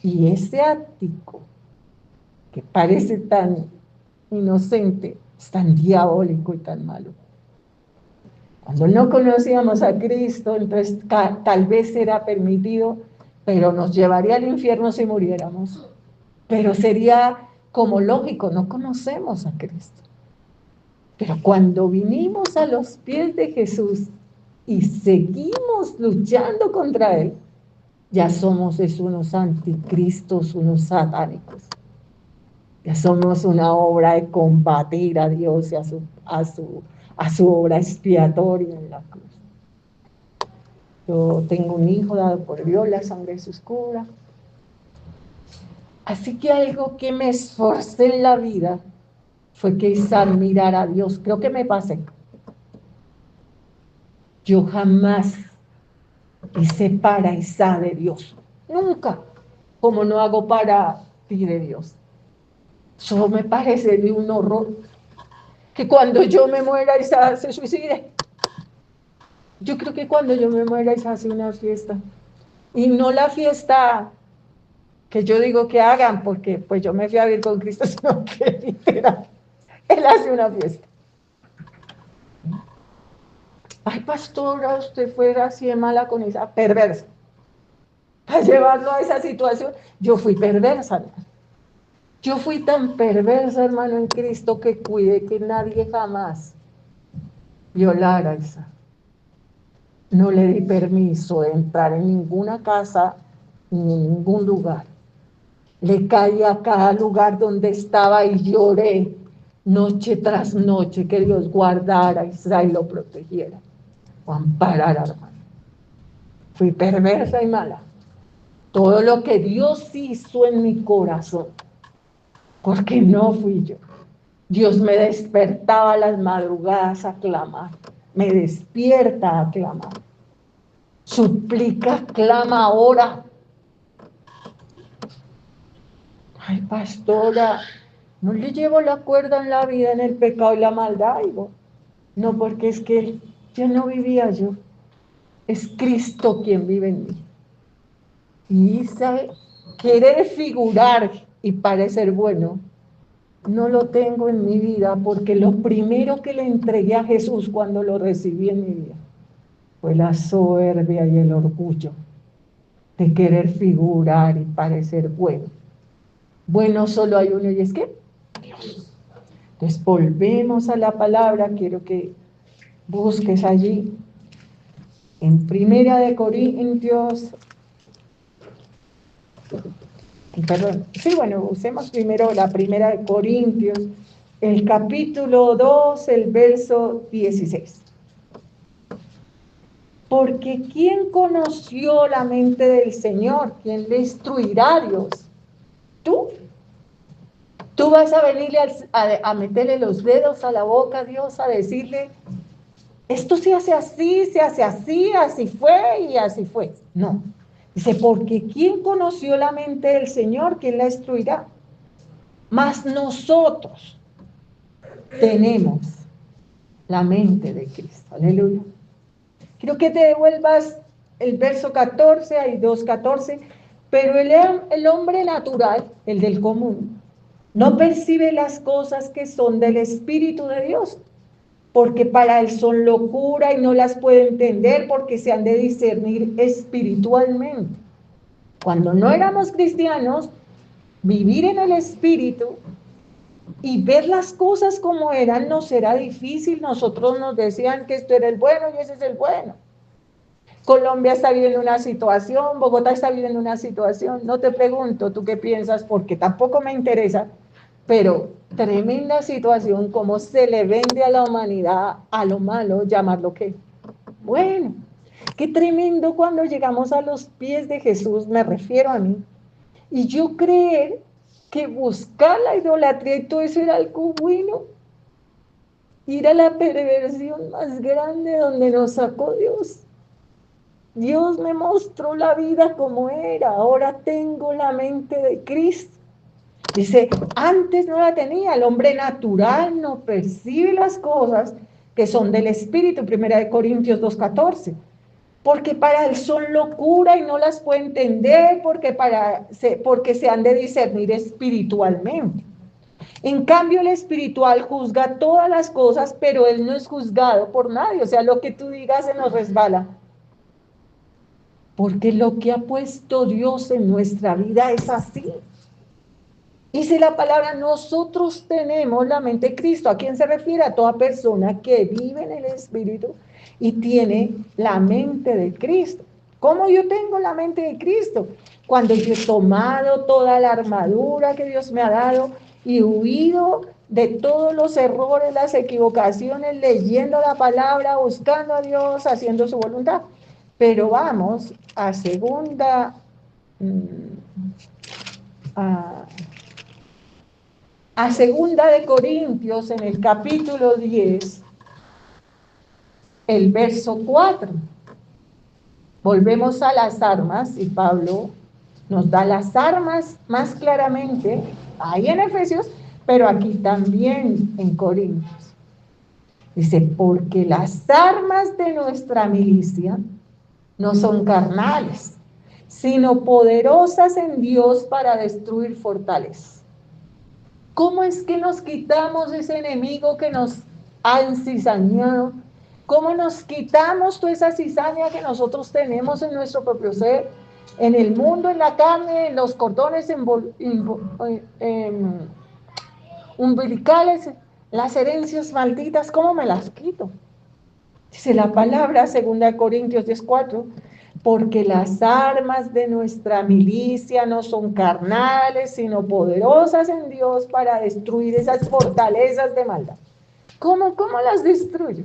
Y ese ático, que parece tan inocente, es tan diabólico y tan malo. Cuando no conocíamos a Cristo, entonces tal vez era permitido, pero nos llevaría al infierno si muriéramos. Pero sería como lógico, no conocemos a Cristo. Pero cuando vinimos a los pies de Jesús y seguimos luchando contra Él, ya somos unos anticristos, unos satánicos. Ya somos una obra de combatir a Dios y a su obra expiatoria en la cruz. Yo tengo un hijo dado por Dios, la sangre de Jesús cura. Así que algo que me esforcé en la vida fue quizás mirar a Dios. Creo que me pasé. Yo jamás hice para Isa de Dios. Nunca. Como no hago para ti de Dios. Eso me parece de un horror. Que cuando yo me muera, Isa se suicide. Yo creo que cuando yo me muera, Isa hace una fiesta. Y no la fiesta que yo digo que hagan, porque pues yo me fui a vivir con Cristo, sino que literal, Él hace una fiesta. Ay, pastora, usted fuera así de mala con esa perversa. Para llevarlo a esa situación, yo fui perversa, hermano. Yo fui tan perversa, hermano, en Cristo, que cuidé que nadie jamás violara esa. No le di permiso de entrar en ninguna casa ni en ningún lugar. Le caí a cada lugar donde estaba y lloré noche tras noche que Dios guardara a Israel y lo protegiera o amparara, hermano. Fui perversa y mala. Todo lo que Dios hizo en mi corazón, porque no fui yo. Dios me despertaba a las madrugadas a clamar, me despierta a clamar, suplica, clama ahora. Ay, pastora, no le llevo la cuerda en la vida, en el pecado y la maldad, digo. No, porque es que ya no vivía yo, es Cristo quien vive en mí. Y sabe, querer figurar y parecer bueno, no lo tengo en mi vida, porque lo primero que le entregué a Jesús cuando lo recibí en mi vida fue la soberbia y el orgullo de querer figurar y parecer bueno. Bueno, solo hay uno y es que Dios. Entonces volvemos a la palabra, quiero que busques allí en Primera de Corintios, perdón, sí, bueno, usemos primero la Primera de Corintios, el capítulo 2, el verso 16. Porque ¿quién conoció la mente del Señor? ¿Quién le instruirá a Dios? ¿Tú? ¿Tú vas a venirle a meterle los dedos a la boca a Dios, a decirle, esto se hace así, así fue y así fue? No. Dice, porque ¿quién conoció la mente del Señor? ¿Quién la instruirá? Mas nosotros tenemos la mente de Cristo. Aleluya. Quiero que te devuelvas el verso 14, hay 2:14. Pero el hombre natural, el del común, no percibe las cosas que son del Espíritu de Dios, porque para él son locura y no las puede entender porque se han de discernir espiritualmente. Cuando no éramos cristianos, vivir en el Espíritu y ver las cosas como eran nos era difícil. Nosotros nos decían que esto era el bueno y ese es el bueno. Colombia está viviendo una situación, Bogotá está viviendo una situación. No te pregunto tú qué piensas porque tampoco me interesa, pero tremenda situación, cómo se le vende a la humanidad a lo malo, llamarlo qué. Bueno, qué tremendo cuando llegamos a los pies de Jesús, me refiero a mí, y yo creer que buscar la idolatría y todo eso era algo bueno, ir a la perversión más grande donde nos sacó Dios. Dios me mostró la vida como era, ahora tengo la mente de Cristo. Dice, antes no la tenía, el hombre natural no percibe las cosas que son del Espíritu, 1 Corintios 2:14, porque para él son locura y no las puede entender, porque se han de discernir espiritualmente. En cambio, el espiritual juzga todas las cosas, pero él no es juzgado por nadie, o sea, lo que tú digas se nos resbala. Porque lo que ha puesto Dios en nuestra vida es así. Dice la palabra, nosotros tenemos la mente de Cristo. ¿A quién se refiere? A toda persona que vive en el Espíritu y tiene la mente de Cristo. ¿Cómo yo tengo la mente de Cristo? Cuando yo he tomado toda la armadura que Dios me ha dado y huido de todos los errores, las equivocaciones, leyendo la palabra, buscando a Dios, haciendo su voluntad. Pero vamos a segunda... A segunda de Corintios, en el capítulo 10, el verso 4. Volvemos a las armas y Pablo nos da las armas más claramente, ahí en Efesios, pero aquí también en Corintios. Dice, porque las armas de nuestra milicia no son carnales, sino poderosas en Dios para destruir fortalezas. ¿Cómo es que nos quitamos ese enemigo que nos ha encizañado? ¿Cómo nos quitamos toda esa cizaña que nosotros tenemos en nuestro propio ser, en el mundo, en la carne, en los cordones umbilicales, las herencias malditas? ¿Cómo me las quito? Dice la palabra, 2 Corintios 10:4, porque las armas de nuestra milicia no son carnales, sino poderosas en Dios para destruir esas fortalezas de maldad. ¿Cómo las destruyo?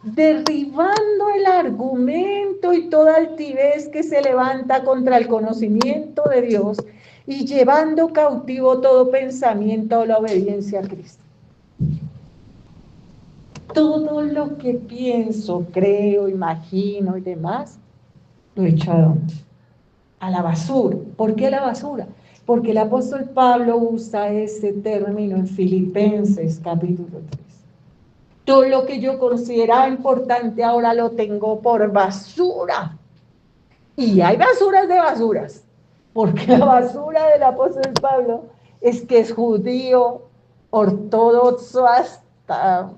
Derribando el argumento y toda altivez que se levanta contra el conocimiento de Dios y llevando cautivo todo pensamiento a la obediencia a Cristo. Todo lo que pienso, creo, imagino y demás, lo he echado a la basura. ¿Por qué a la basura? Porque el apóstol Pablo usa ese término en Filipenses capítulo 3. Todo lo que yo consideraba importante ahora lo tengo por basura. Y hay basuras de basuras, porque la basura del apóstol Pablo es que es judío, ortodoxo hasta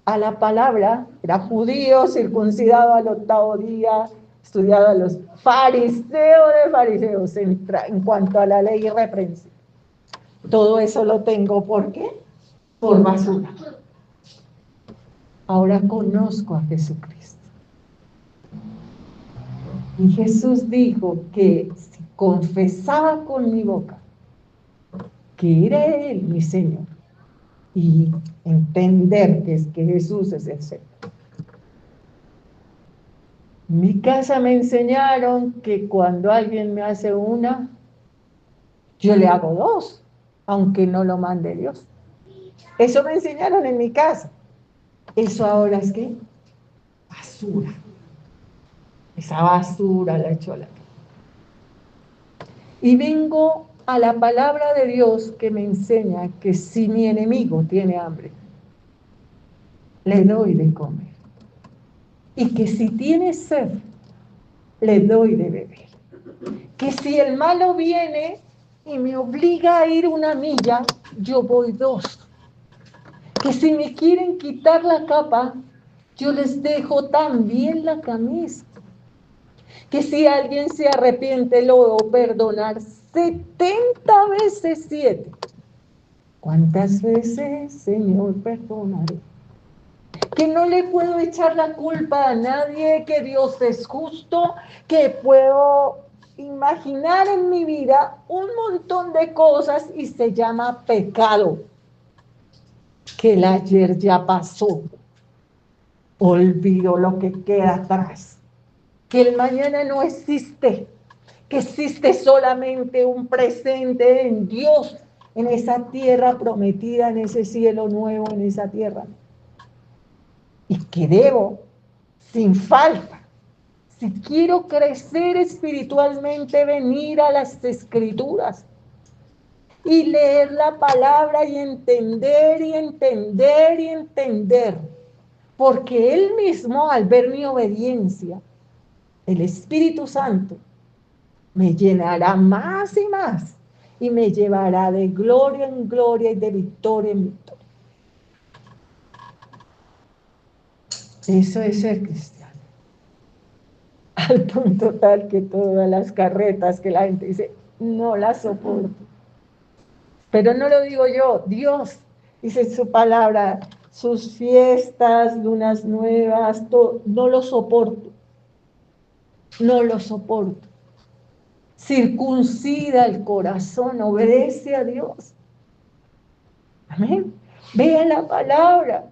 a la palabra, era judío, circuncidado al 8º día, estudiado a los fariseos de fariseos en cuanto a la ley irreprensible. Todo eso lo tengo, ¿por qué? Por basura. Ahora conozco a Jesucristo. Y Jesús dijo que si confesaba con mi boca que era Él mi Señor, y entender que Jesús es el Señor. En mi casa me enseñaron que cuando alguien me hace una, yo le hago dos, aunque no lo mande Dios. Eso me enseñaron en mi casa. Eso ahora es ¿qué? Basura. Esa basura la echo a la... Y vengo a la palabra de Dios que me enseña que si mi enemigo tiene hambre, le doy de comer. Y que si tiene sed, le doy de beber. Que si el malo viene y me obliga a ir 1 milla, yo voy 2. Que si me quieren quitar la capa, yo les dejo también la camisa. Que si alguien se arrepiente, lo debo perdonar 70 veces 7. ¿Cuántas veces, Señor, perdonaré? Que no le puedo echar la culpa a nadie, que Dios es justo, que puedo imaginar en mi vida un montón de cosas y se llama pecado. Que el ayer ya pasó. Olvido lo que queda atrás. Que el mañana no existe. Que existe solamente un presente en Dios, en esa tierra prometida, en ese cielo nuevo, en esa tierra. Y que debo, sin falta, si quiero crecer espiritualmente, venir a las Escrituras y leer la palabra y entender y entender y entender. Porque Él mismo, al ver mi obediencia, el Espíritu Santo, me llenará más y más y me llevará de gloria en gloria y de victoria en victoria. Eso es ser cristiano. Al punto tal que todas las carretas que la gente dice, no las soporto. Pero no lo digo yo, Dios dice en su palabra, sus fiestas, lunas nuevas, todo, no lo soporto. No lo soporto. Circuncida el corazón, obedece a Dios. Amén. Vea la palabra.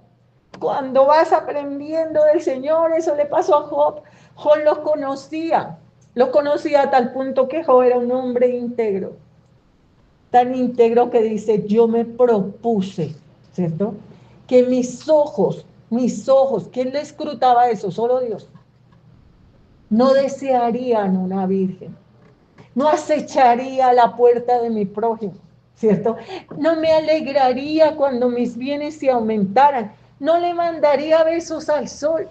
Cuando vas aprendiendo del Señor, eso le pasó a Job. Job lo conocía a tal punto que Job era un hombre íntegro. Tan íntegro que dice, yo me propuse, ¿cierto? Que mis ojos, ¿quién le escrutaba eso? Solo Dios. No desearían una virgen. No acecharía la puerta de mi prójimo, ¿cierto? No me alegraría cuando mis bienes se aumentaran. No le mandaría besos al sol.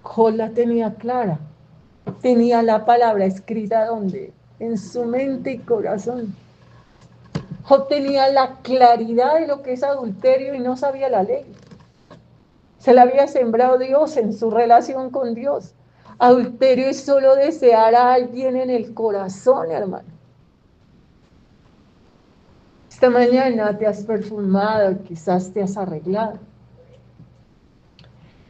Job la tenía clara. Tenía la palabra escrita ¿dónde? En su mente y corazón. Job tenía la claridad de lo que es adulterio y no sabía la ley. Se la había sembrado Dios en su relación con Dios. Adulterio es solo desear a alguien en el corazón, hermano. Esta mañana te has perfumado, quizás te has arreglado.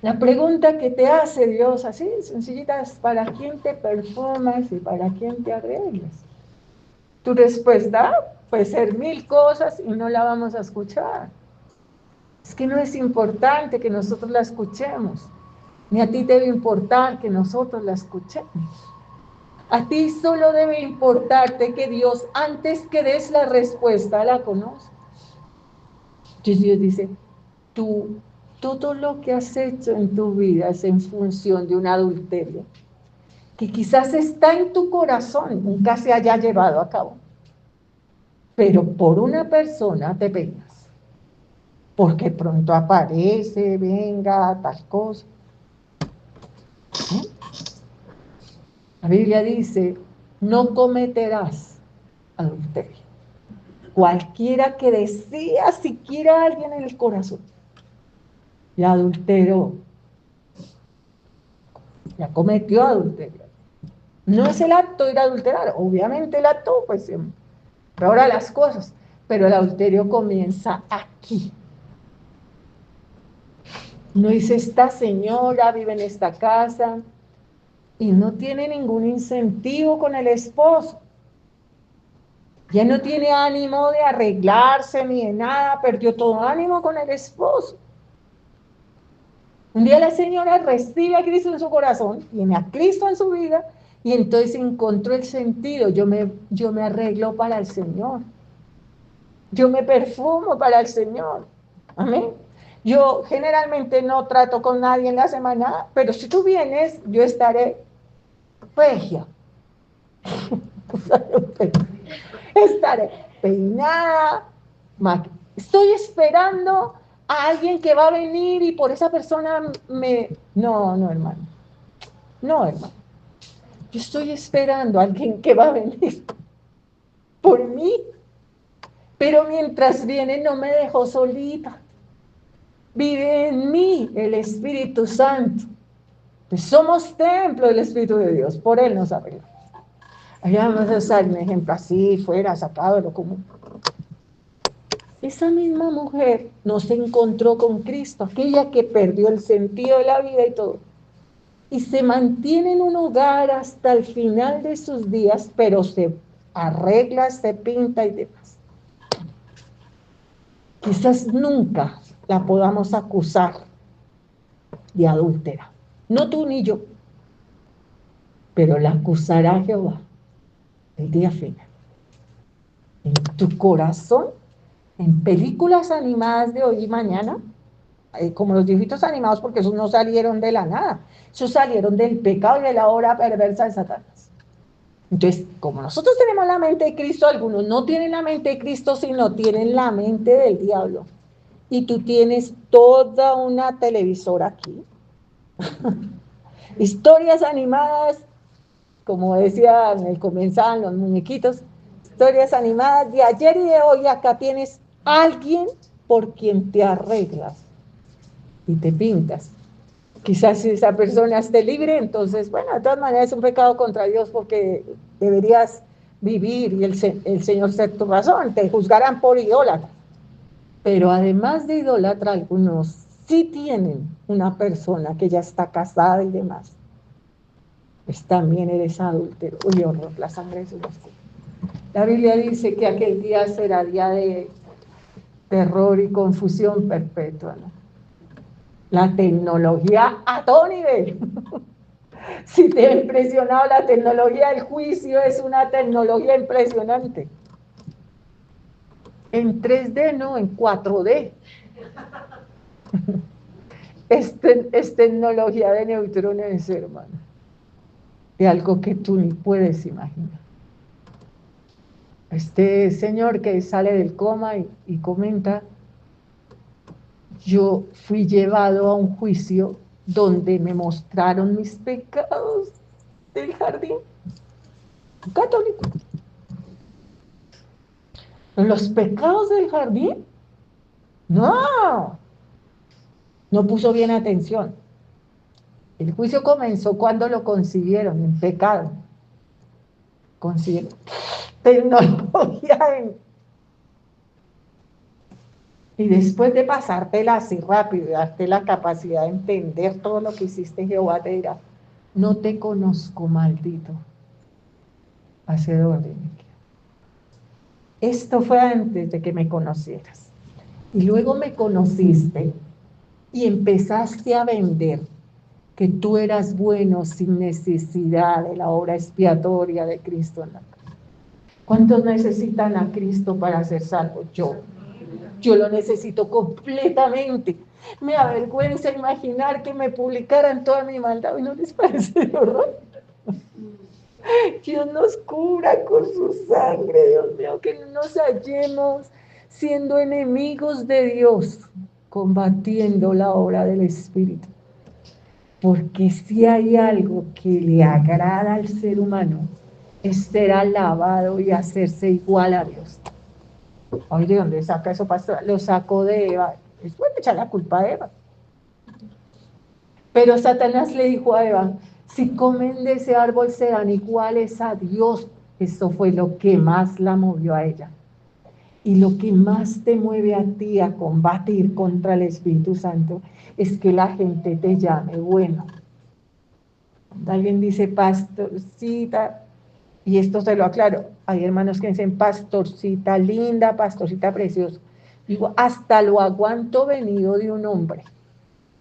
La pregunta que te hace Dios, así sencillita, es ¿para quién te perfumas y para quién te arreglas? Tu respuesta puede ser 1000 cosas y no la vamos a escuchar. Es que no es importante que nosotros la escuchemos, ni a ti debe importar que nosotros la escuchemos. A ti solo debe importarte que Dios, antes que des la respuesta, la conoce. Entonces Dios dice, tú, todo lo que has hecho en tu vida es en función de un adulterio, que quizás está en tu corazón, nunca se haya llevado a cabo, pero por una persona te pegas, porque pronto aparece, venga, tal cosa. ¿Eh? La Biblia dice, no cometerás adulterio. Cualquiera que desea siquiera a alguien en el corazón, ya adulteró, ya cometió adulterio. No es el acto de ir a adulterar, obviamente el acto, pues, empeora las cosas, pero el adulterio comienza aquí. No dice, esta señora vive en esta casa y no tiene ningún incentivo con el esposo. Ya no tiene ánimo de arreglarse ni de nada, perdió todo ánimo con el esposo. Un día la señora recibe a Cristo en su corazón, tiene a Cristo en su vida, y entonces encontró el sentido. Yo me arreglo para el Señor. Yo me perfumo para el Señor. Amén. Yo generalmente no trato con nadie en la semana, pero si tú vienes, yo estaré regia. Estaré peinada, estoy esperando a alguien que va a venir y por esa persona me... No, hermano. No, hermano. Yo estoy esperando a alguien que va a venir por mí, pero mientras viene no me dejó solita. Vive en mí el Espíritu Santo. Pues somos templo del Espíritu de Dios, por Él nos arreglamos. Allá vamos a usar un ejemplo así, fuera, sacado de lo común. Esa misma mujer no se encontró con Cristo, aquella que perdió el sentido de la vida y todo. Y se mantiene en un hogar hasta el final de sus días, pero se arregla, se pinta y demás. Quizás nunca la podamos acusar de adúltera. No tú ni yo, pero la acusará Jehová el día final. En tu corazón, en películas animadas de hoy y mañana, como los dibujitos animados, porque esos no salieron de la nada, esos salieron del pecado y de la obra perversa de Satanás. Entonces, como nosotros tenemos la mente de Cristo, algunos no tienen la mente de Cristo, sino tienen la mente del diablo. Y tú tienes toda una televisora aquí. Historias animadas, como decía, comenzaban los muñequitos, historias animadas de ayer y de hoy. Acá tienes alguien por quien te arreglas y te pintas. Quizás si esa persona esté libre, entonces, bueno, de todas maneras es un pecado contra Dios porque deberías vivir y el Señor ser tu razón, te juzgarán por idólatra. Pero además de idólatra, algunos sí tienen una persona que ya está casada y demás. Pues también eres adúltero. Uy, horror, la sangre de su vestido. La Biblia dice que aquel día será día de terror y confusión perpetua, ¿no? La tecnología a todo nivel. Si te ha impresionado la tecnología, el juicio es una tecnología impresionante. En 3D, no, en 4D. Es tecnología de neutrones, hermano. De algo que tú ni puedes imaginar. Este señor que sale del coma y comenta, yo fui llevado a un juicio donde me mostraron mis pecados del jardín. Católico. ¿Los pecados del jardín? No, no puso bien atención. El juicio comenzó cuando lo concibieron en pecado. Concibieron tecnología y después de pasártela así rápido y darte la capacidad de entender todo lo que hiciste, Jehová te dirá, no te conozco, maldito, hacedor de iniquidad. Esto fue antes de que me conocieras. Y luego me conociste y empezaste a vender que tú eras bueno sin necesidad de la obra expiatoria de Cristo en la cruz. ¿Cuántos necesitan a Cristo para ser salvos? Yo lo necesito completamente. Me avergüenza imaginar que me publicaran toda mi maldad. ¿Y no les parece de horror? Dios nos cubra con su sangre, Dios mío, que no nos hallemos siendo enemigos de Dios, combatiendo la obra del Espíritu. Porque si hay algo que le agrada al ser humano, es ser alabado y hacerse igual a Dios. Oye, ¿de dónde saca eso, pastor? Lo sacó de Eva. Es bueno echar la culpa a Eva. Pero Satanás le dijo a Eva, si comen de ese árbol serán iguales a Dios. Eso fue lo que más la movió a ella. Y lo que más te mueve a ti a combatir contra el Espíritu Santo es que la gente te llame bueno. Alguien dice pastorcita, y esto se lo aclaro, hay hermanos que dicen pastorcita linda, pastorcita preciosa. Digo, hasta lo aguanto venido de un hombre,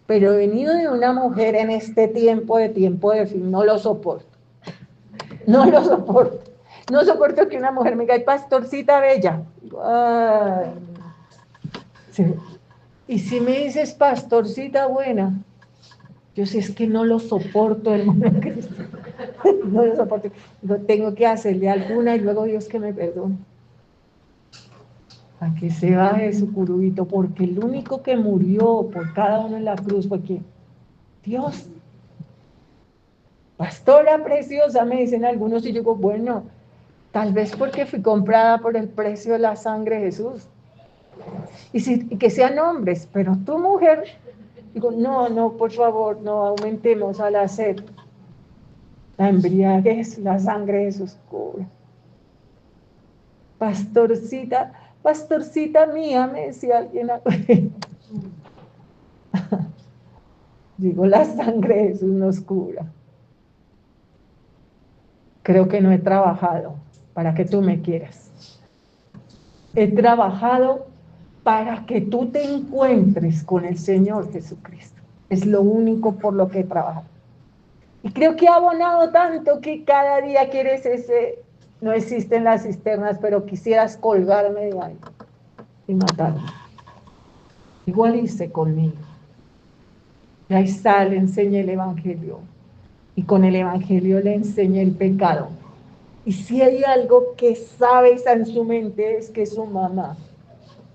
pero venido de una mujer en este tiempo de fin, no lo soporto. No lo soporto. No soporto que una mujer me diga, pastorcita bella. Ay, sí. Y si me dices pastorcita buena, yo sí es que no lo soporto, hermano Cristo. No lo soporto. Yo tengo que hacerle alguna y luego Dios que me perdone. A que se baje su curubito, porque el único que murió por cada uno en la cruz fue ¿quién? Dios. Pastora preciosa, me dicen algunos, y yo digo, bueno, tal vez porque fui comprada por el precio de la sangre de Jesús. Y que sean hombres, pero tu mujer, digo, no, no, por favor, no aumentemos a la sed. La embriaguez, la sangre de Jesús cubre. Pastorcita, pastorcita mía, me decía alguien. Digo, la sangre de Jesús nos cubra. Creo que no he trabajado para que tú me quieras. He trabajado para que tú te encuentres con el Señor Jesucristo. Es lo único por lo que he trabajado. Y creo que he abonado tanto que cada día quieres ese, no existen las cisternas, pero quisieras colgarme de ahí y matarme. Igual hice conmigo. Y ahí sale, enseñé el Evangelio. Y con el Evangelio le enseñé el pecado. Y si hay algo que sabe en su mente es que su mamá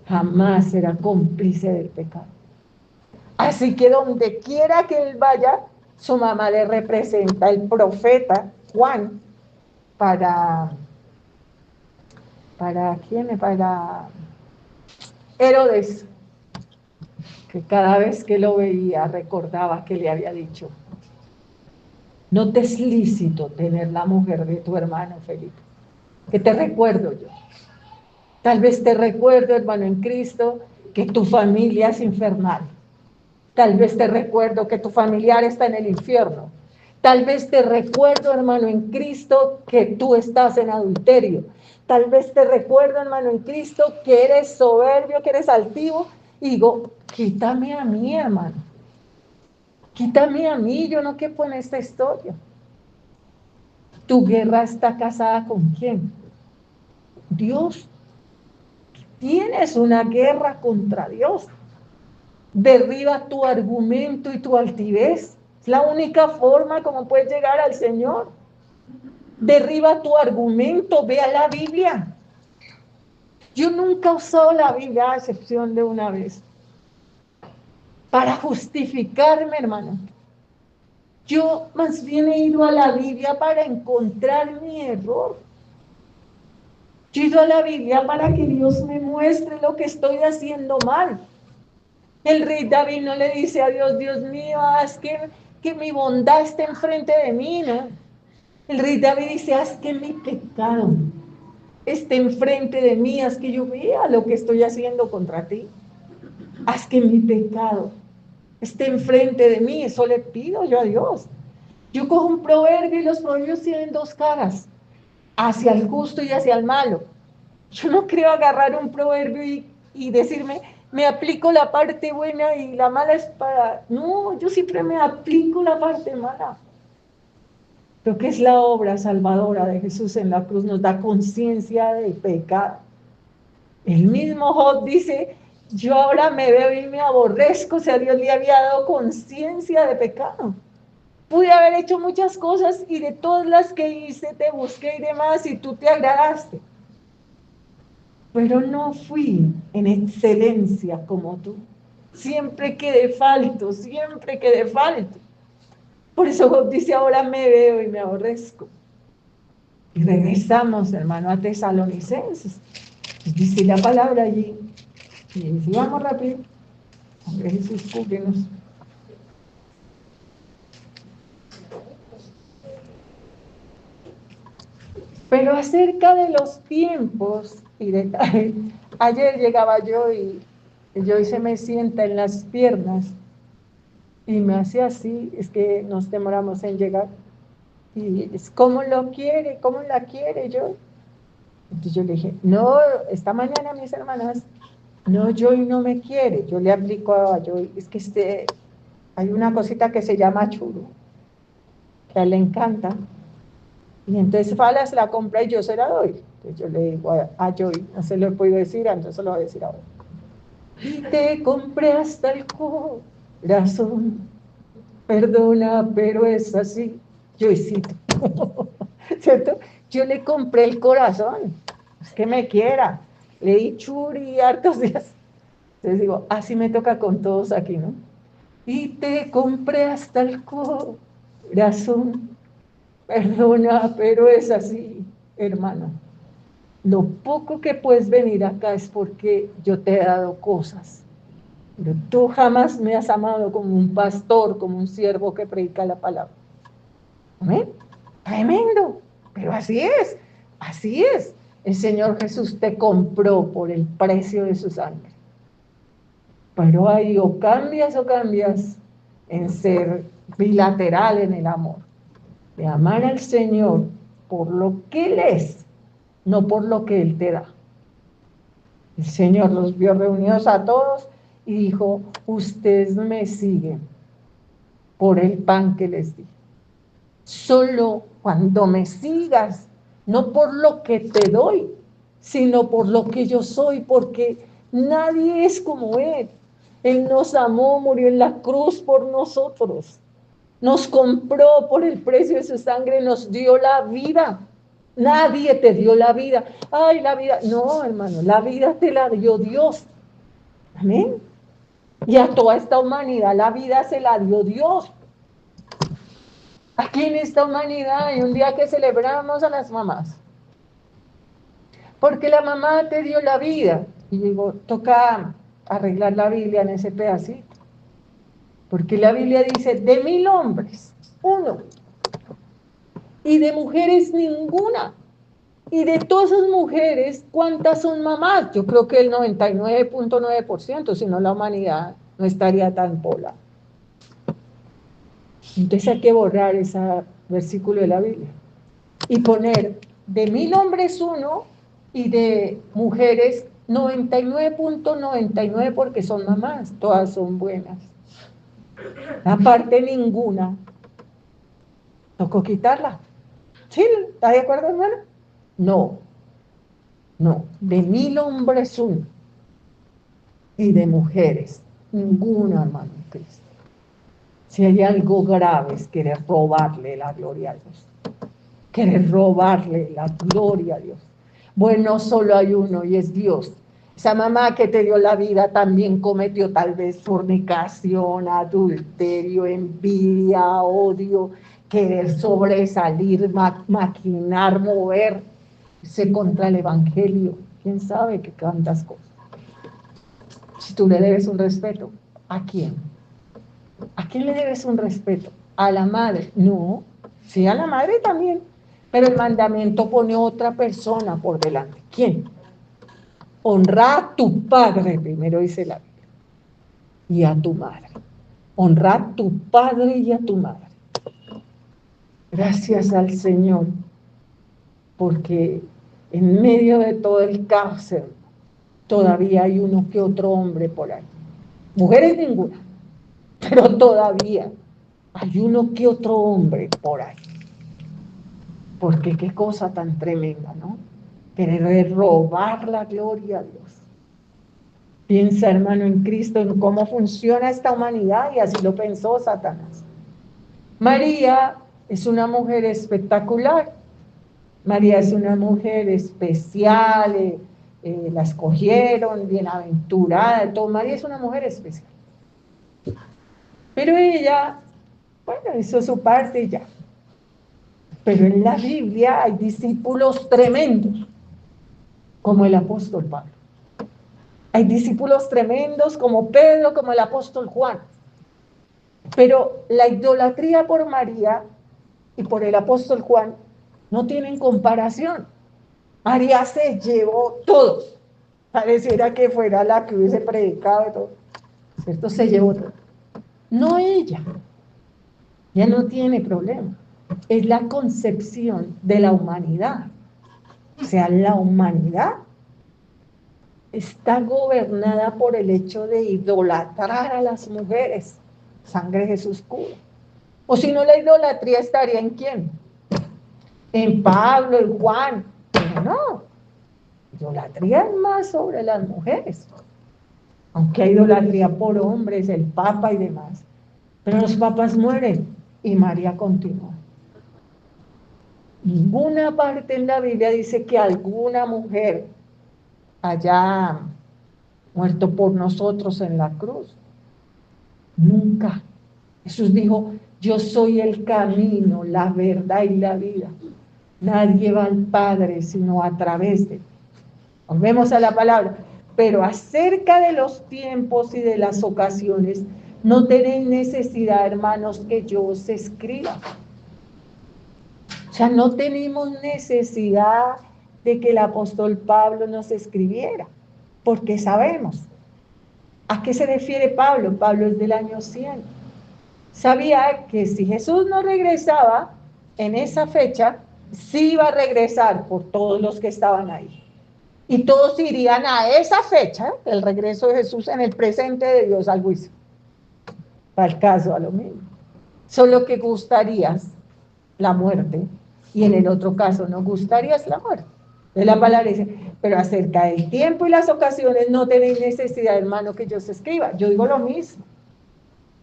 jamás será cómplice del pecado. Así que donde quiera que él vaya, su mamá le representa el profeta Juan para quién, para Herodes, que cada vez que lo veía recordaba que le había dicho, no te es lícito tener la mujer de tu hermano Felipe, que te recuerdo yo. Tal vez te recuerdo, hermano en Cristo, que tu familia es infernal. Tal vez te recuerdo que tu familiar está en el infierno. Tal vez te recuerdo, hermano en Cristo, que tú estás en adulterio. Tal vez te recuerdo, hermano en Cristo, que eres soberbio, que eres altivo. Y digo, quítame a mí, hermano. Quítame a mí, yo no quepo en esta historia. ¿Tu guerra está casada con quién? Dios. Tienes una guerra contra Dios. Derriba tu argumento y tu altivez. Es la única forma como puedes llegar al Señor. Derriba tu argumento, ve a la Biblia. Yo nunca he usado la Biblia, a excepción de una vez, para justificarme, hermano. Yo más bien he ido a la Biblia para encontrar mi error. Yo he ido a la Biblia para que Dios me muestre lo que estoy haciendo mal. El rey David no le dice a Dios, Dios mío, haz que mi bondad esté enfrente de mí, ¿no? El rey David dice, haz que mi pecado esté enfrente de mí, haz que yo vea lo que estoy haciendo contra ti. Haz que mi pecado esté enfrente de mí, eso le pido yo a Dios. Yo cojo un proverbio y los proverbios tienen dos caras, hacia el justo y hacia el malo. Yo no creo agarrar un proverbio y decirme, me aplico la parte buena y la mala es para... No, yo siempre me aplico la parte mala. Lo que es la obra salvadora de Jesús en la cruz nos da conciencia del pecado. El mismo Job dice, yo ahora me veo y me aborrezco, o sea, Dios le había dado conciencia de pecado. Pude haber hecho muchas cosas y de todas las que hice te busqué y demás y tú te agradaste. Pero no fui en excelencia como tú. Siempre quedé falto, siempre quedé falto. Por eso Job dice, ahora me veo y me aborrezco. Y regresamos, hermano, a Tesalonicenses. Dice la palabra allí. Y dice, vamos rápido. Hombre Jesús, cúbrenos. Pero acerca de los tiempos y detalles, ayer llegaba yo y se me sienta en las piernas y me hace así, es que nos demoramos en llegar. Y es, ¿cómo lo quiere? ¿Cómo la quiere yo? Entonces yo le dije, no, esta mañana mis hermanas, no, Joy no me quiere. Yo le aplico a Joy, es que hay una cosita que se llama churu, que a él le encanta. Y entonces Fala se la compra y yo se la doy. Entonces yo le digo a Joy, no se lo he podido decir, entonces se lo voy a decir ahora. Y te compré hasta el corazón, perdona, pero es así. Joycito, ¿cierto? Yo le compré el corazón, es que me quiera. Le di churi hartos días. Entonces digo, así me toca con todos aquí, ¿no? Y te compré hasta el corazón, Perdona, pero es así, hermano. Lo poco que puedes venir acá es porque yo te he dado cosas. Pero tú jamás me has amado como un pastor, como un siervo que predica la palabra. ¿Amén? Tremendo. Pero así es. Así es. El Señor Jesús te compró por el precio de su sangre. Pero ahí o cambias en ser bilateral en el amor. De amar al Señor por lo que Él es, no por lo que Él te da. El Señor los vio reunidos a todos y dijo, ustedes me siguen por el pan que les di. Solo cuando me sigas, no por lo que te doy, sino por lo que yo soy, porque nadie es como Él. Él nos amó, murió en la cruz por nosotros. Nos compró por el precio de su sangre, nos dio la vida. Nadie te dio la vida. Ay, la vida. No, hermano, la vida te la dio Dios. Amén. Y a toda esta humanidad la vida se la dio Dios. Aquí en esta humanidad hay un día que celebramos a las mamás. Porque la mamá te dio la vida. Y digo, toca arreglar la Biblia en ese pedacito. Porque la Biblia dice, de 1000 hombres, uno. Y de mujeres, ninguna. Y de todas esas mujeres, ¿cuántas son mamás? Yo creo que el 99.9%, si no la humanidad no estaría tan pola. Entonces hay que borrar ese versículo de la Biblia y poner de 1000 hombres uno y de mujeres 99.99 porque son mamás, todas son buenas. Aparte ninguna, tocó quitarla. ¿Sí? ¿Está de acuerdo, hermano? No, de 1000 hombres uno y de mujeres ninguna, hermano Cristo. Si hay algo grave es querer robarle la gloria a Dios. Querer robarle la gloria a Dios. Bueno, solo hay uno y es Dios. Esa mamá que te dio la vida también cometió tal vez fornicación, adulterio, envidia, odio, querer sobresalir, maquinar, moverse contra el evangelio. ¿Quién sabe qué tantas cosas? Si tú le debes un respeto, ¿a quién? ¿A quién le debes un respeto? ¿A la madre? No, sí, a la madre también. Pero el mandamiento pone otra persona por delante. ¿Quién? Honra a tu padre, primero dice la Biblia, y a tu madre. Honra a tu padre y a tu madre. Gracias al Señor, porque en medio de todo el cáncer, todavía hay uno que otro hombre por ahí. Mujeres ninguna, pero todavía hay uno que otro hombre por ahí. Porque qué cosa tan tremenda, ¿no? Querer robar la gloria a Dios. Piensa, hermano, en Cristo, en cómo funciona esta humanidad, y así lo pensó Satanás. María es una mujer espectacular. María es una mujer especial, la escogieron, bienaventurada, todo. María es una mujer especial. Pero ella, bueno, hizo su parte y ya. Pero en la Biblia hay discípulos tremendos, como el apóstol Pablo. Hay discípulos tremendos como Pedro, como el apóstol Juan. Pero la idolatría por María y por el apóstol Juan no tienen comparación. María se llevó todo. Pareciera que fuera la que hubiese predicado y todo. ¿Cierto? Se llevó todo. No ella. Ya no tiene problema. Es la concepción de la humanidad. O sea, la humanidad está gobernada por el hecho de idolatrar a las mujeres. Sangre de Jesús cura. O si no, la idolatría estaría en quién? En Pablo, en Juan. Pero no, idolatría es más sobre las mujeres. Aunque hay idolatría por hombres, el Papa y demás. Pero los papas mueren y María continúa. Ninguna parte en la Biblia dice que alguna mujer haya muerto por nosotros en la cruz. Nunca. Jesús dijo, Yo soy el camino, la verdad y la vida. Nadie va al Padre sino a través de mí. Volvemos a la palabra. Pero acerca de los tiempos y de las ocasiones, no tenéis necesidad, hermanos, que yo os escriba. O sea, no tenemos necesidad de que el apóstol Pablo nos escribiera, porque sabemos. ¿A qué se refiere Pablo? Pablo es del año 100. Sabía que si Jesús no regresaba en esa fecha, sí iba a regresar por todos los que estaban ahí. Y todos irían a esa fecha, el regreso de Jesús en el presente de Dios al juicio. Para el caso, a lo mismo. Solo que gustarías la muerte, y en el otro caso no gustarías la muerte. De la palabra dice, pero acerca del tiempo y las ocasiones no tenéis necesidad, hermano, que yo os escriba. Yo digo lo mismo.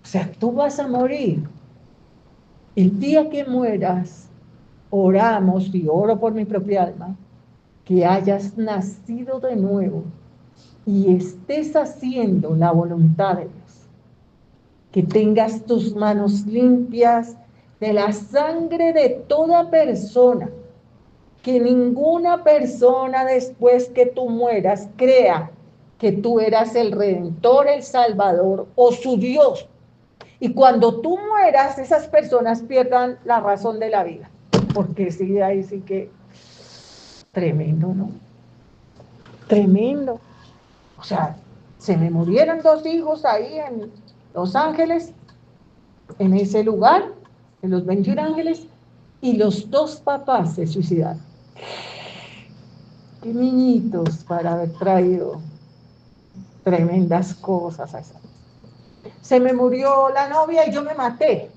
O sea, tú vas a morir. El día que mueras, oramos, y oro por mi propia alma, que hayas nacido de nuevo y estés haciendo la voluntad de Dios. Que tengas tus manos limpias de la sangre de toda persona. Que ninguna persona después que tú mueras crea que tú eras el Redentor, el Salvador o su Dios. Y cuando tú mueras, esas personas pierdan la razón de la vida. Porque sí, ahí sí que tremendo, ¿no? Tremendo. O sea, se me murieron 2 hijos ahí en Los Ángeles, en ese lugar, en los 21 ángeles, y los 2 papás se suicidaron. Qué niñitos para haber traído tremendas cosas a esa. Se me murió la novia y yo me maté.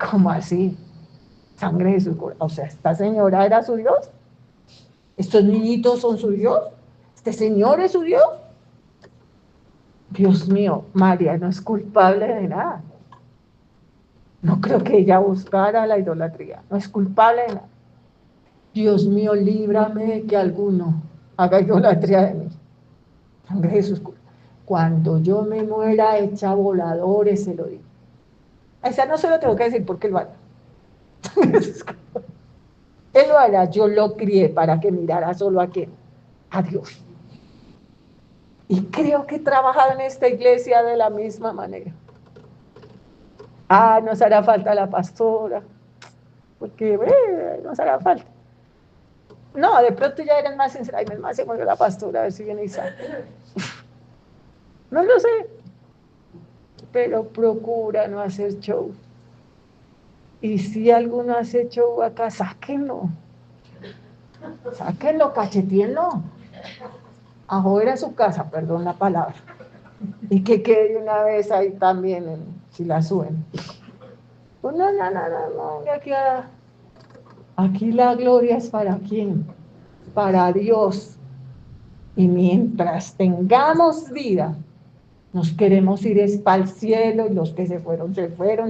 ¿Cómo así? Sangre de su corazón. O sea, esta señora era su Dios. Estos niñitos son su Dios. Este señor es su Dios. Dios mío, María no es culpable de nada. No creo que ella buscara la idolatría. No es culpable de nada. Dios mío, líbrame de que alguno haga idolatría de mí. Sangre de Jesús. Cuando yo me muera hecha voladores, se lo digo. A esa no se lo tengo que decir porque él lo hará. Él lo hará. Yo lo crié para que mirara solo a quién. A Dios. Y creo que he trabajado en esta iglesia de la misma manera. Nos hará falta la pastora, porque nos hará falta. No, de pronto ya eran más sinceros. Ay, mi hermana se murió la pastora, a ver si viene Isaac. No lo sé, pero procura no hacer show. Y si alguno hace show acá, sáquenlo. Sáquenlo, cachetíenlo. A joder a su casa, perdón la palabra. Y que quede una vez ahí también, si la suben. Pues no, aquí la gloria es para quién, para Dios. Y mientras tengamos vida, nos queremos ir es para el cielo, y los que se fueron,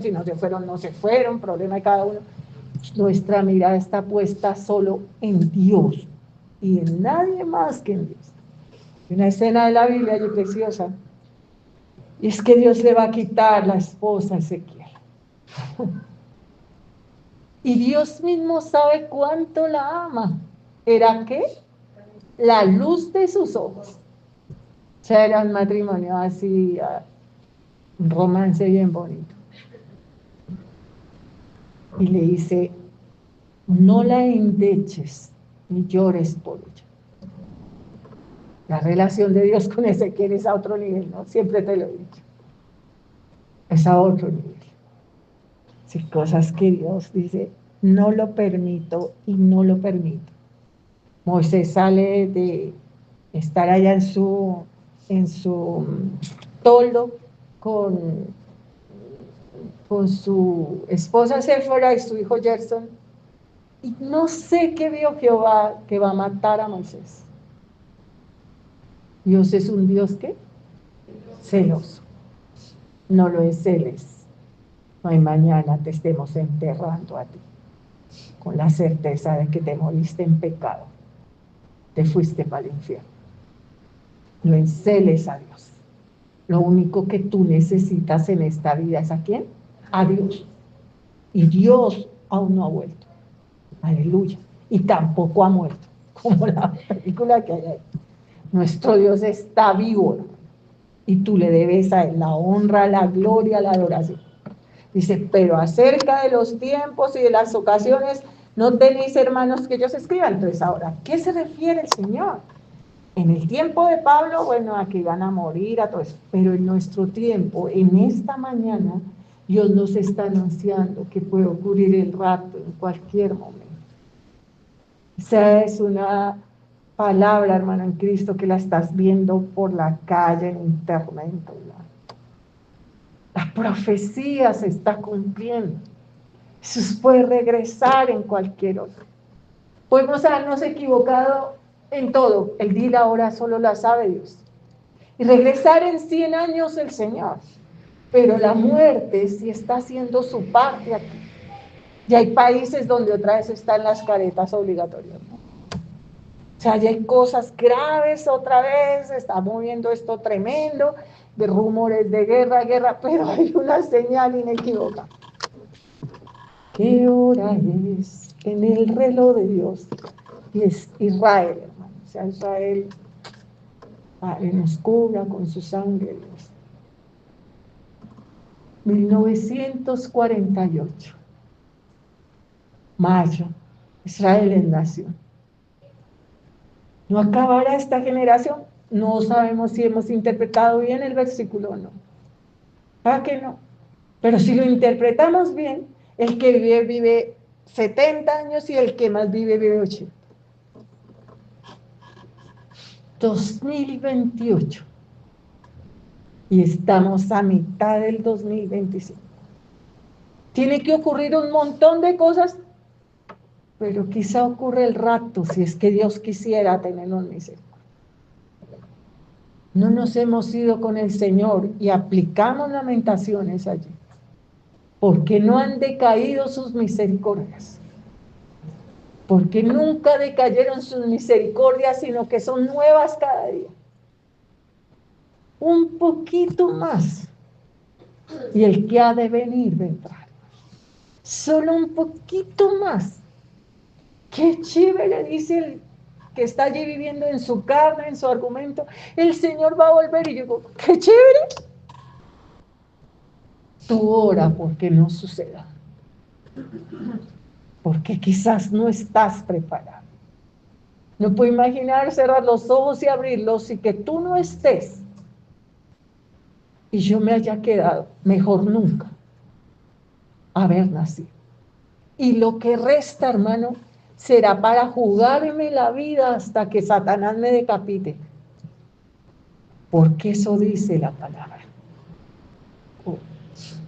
si no se fueron, no se fueron, problema de cada uno. Nuestra mirada está puesta solo en Dios y en nadie más que en Dios. Hay una escena de la Biblia muy preciosa, y es que Dios le va a quitar la esposa a Ezequiel. Y Dios mismo sabe cuánto la ama. ¿Era qué? La luz de sus ojos. O sea, era un matrimonio así, un romance bien bonito. Y le dice, no la endeches ni llores por ella. La relación de Dios con Ezequiel es a otro nivel, ¿no? Siempre te lo he dicho. Es a otro nivel. Sí, cosas que Dios dice, no lo permito y no lo permito. Moisés sale de estar allá en su toldo con su esposa Séfora y su hijo Gerson, y no sé qué vio Jehová que va a matar a Moisés. Dios es un Dios ¿qué? Celoso. No lo es celes. No hay mañana te estemos enterrando a ti con la certeza de que te moriste en pecado, te fuiste para el infierno. No enceles a Dios. Lo único que tú necesitas en esta vida es ¿a quién? A Dios. Y Dios aún no ha vuelto. Aleluya. Y tampoco ha muerto, como la película que hay ahí. Nuestro Dios está vivo, hermano, y tú le debes a él la honra, la gloria, la adoración. Dice, pero acerca de los tiempos y de las ocasiones, no tenéis hermanos que ellos escriban. Entonces ahora, ¿a qué se refiere el Señor? En el tiempo de Pablo, bueno, a que iban a morir, a todo eso. Pero en nuestro tiempo, en esta mañana, Dios nos está anunciando que puede ocurrir el rapto en cualquier momento. Esa es una palabra, hermano, en Cristo, que la estás viendo por la calle, en internet. La profecía se está cumpliendo. Jesús puede regresar en cualquier hora. Podemos habernos equivocado en todo. El día y la hora solo la sabe Dios. Y regresar en 100 años el Señor. Pero la muerte sí está haciendo su parte aquí. Y hay países donde otra vez están las caretas obligatorias, ¿no? O sea, ya hay cosas graves otra vez, se está moviendo esto tremendo, de rumores de guerra, pero hay una señal inequívoca. ¿Qué hora es en el reloj de Dios? Y es Israel, hermano. O sea, Israel nos cubra con su sangre, Dios. 1948, mayo, Israel es nación. ¿No acabará esta generación? No sabemos si hemos interpretado bien el versículo o no. ¿Para qué no? Pero si lo interpretamos bien, el que vive, vive 70 años y el que más vive, vive 80. 2028. Y estamos a mitad del 2025. Tiene que ocurrir un montón de cosas, pero quizá ocurre el rato, si es que Dios quisiera tenernos misericordia. No nos hemos ido con el Señor y aplicamos lamentaciones allí, porque no han decaído sus misericordias, porque nunca decayeron sus misericordias, sino que son nuevas cada día. Un poquito más, y el que ha de venir vendrá. Solo un poquito más. Qué chévere, dice el que está allí viviendo en su carne, en su argumento. El Señor va a volver, y yo digo, qué chévere. Tú ora porque no suceda, porque quizás no estás preparado. No puedo imaginar cerrar los ojos y abrirlos y que tú no estés y yo me haya quedado, mejor nunca, haber nacido. Y lo que resta, hermano, será para jugarme la vida hasta que Satanás me decapite. Porque eso dice la palabra. Oh,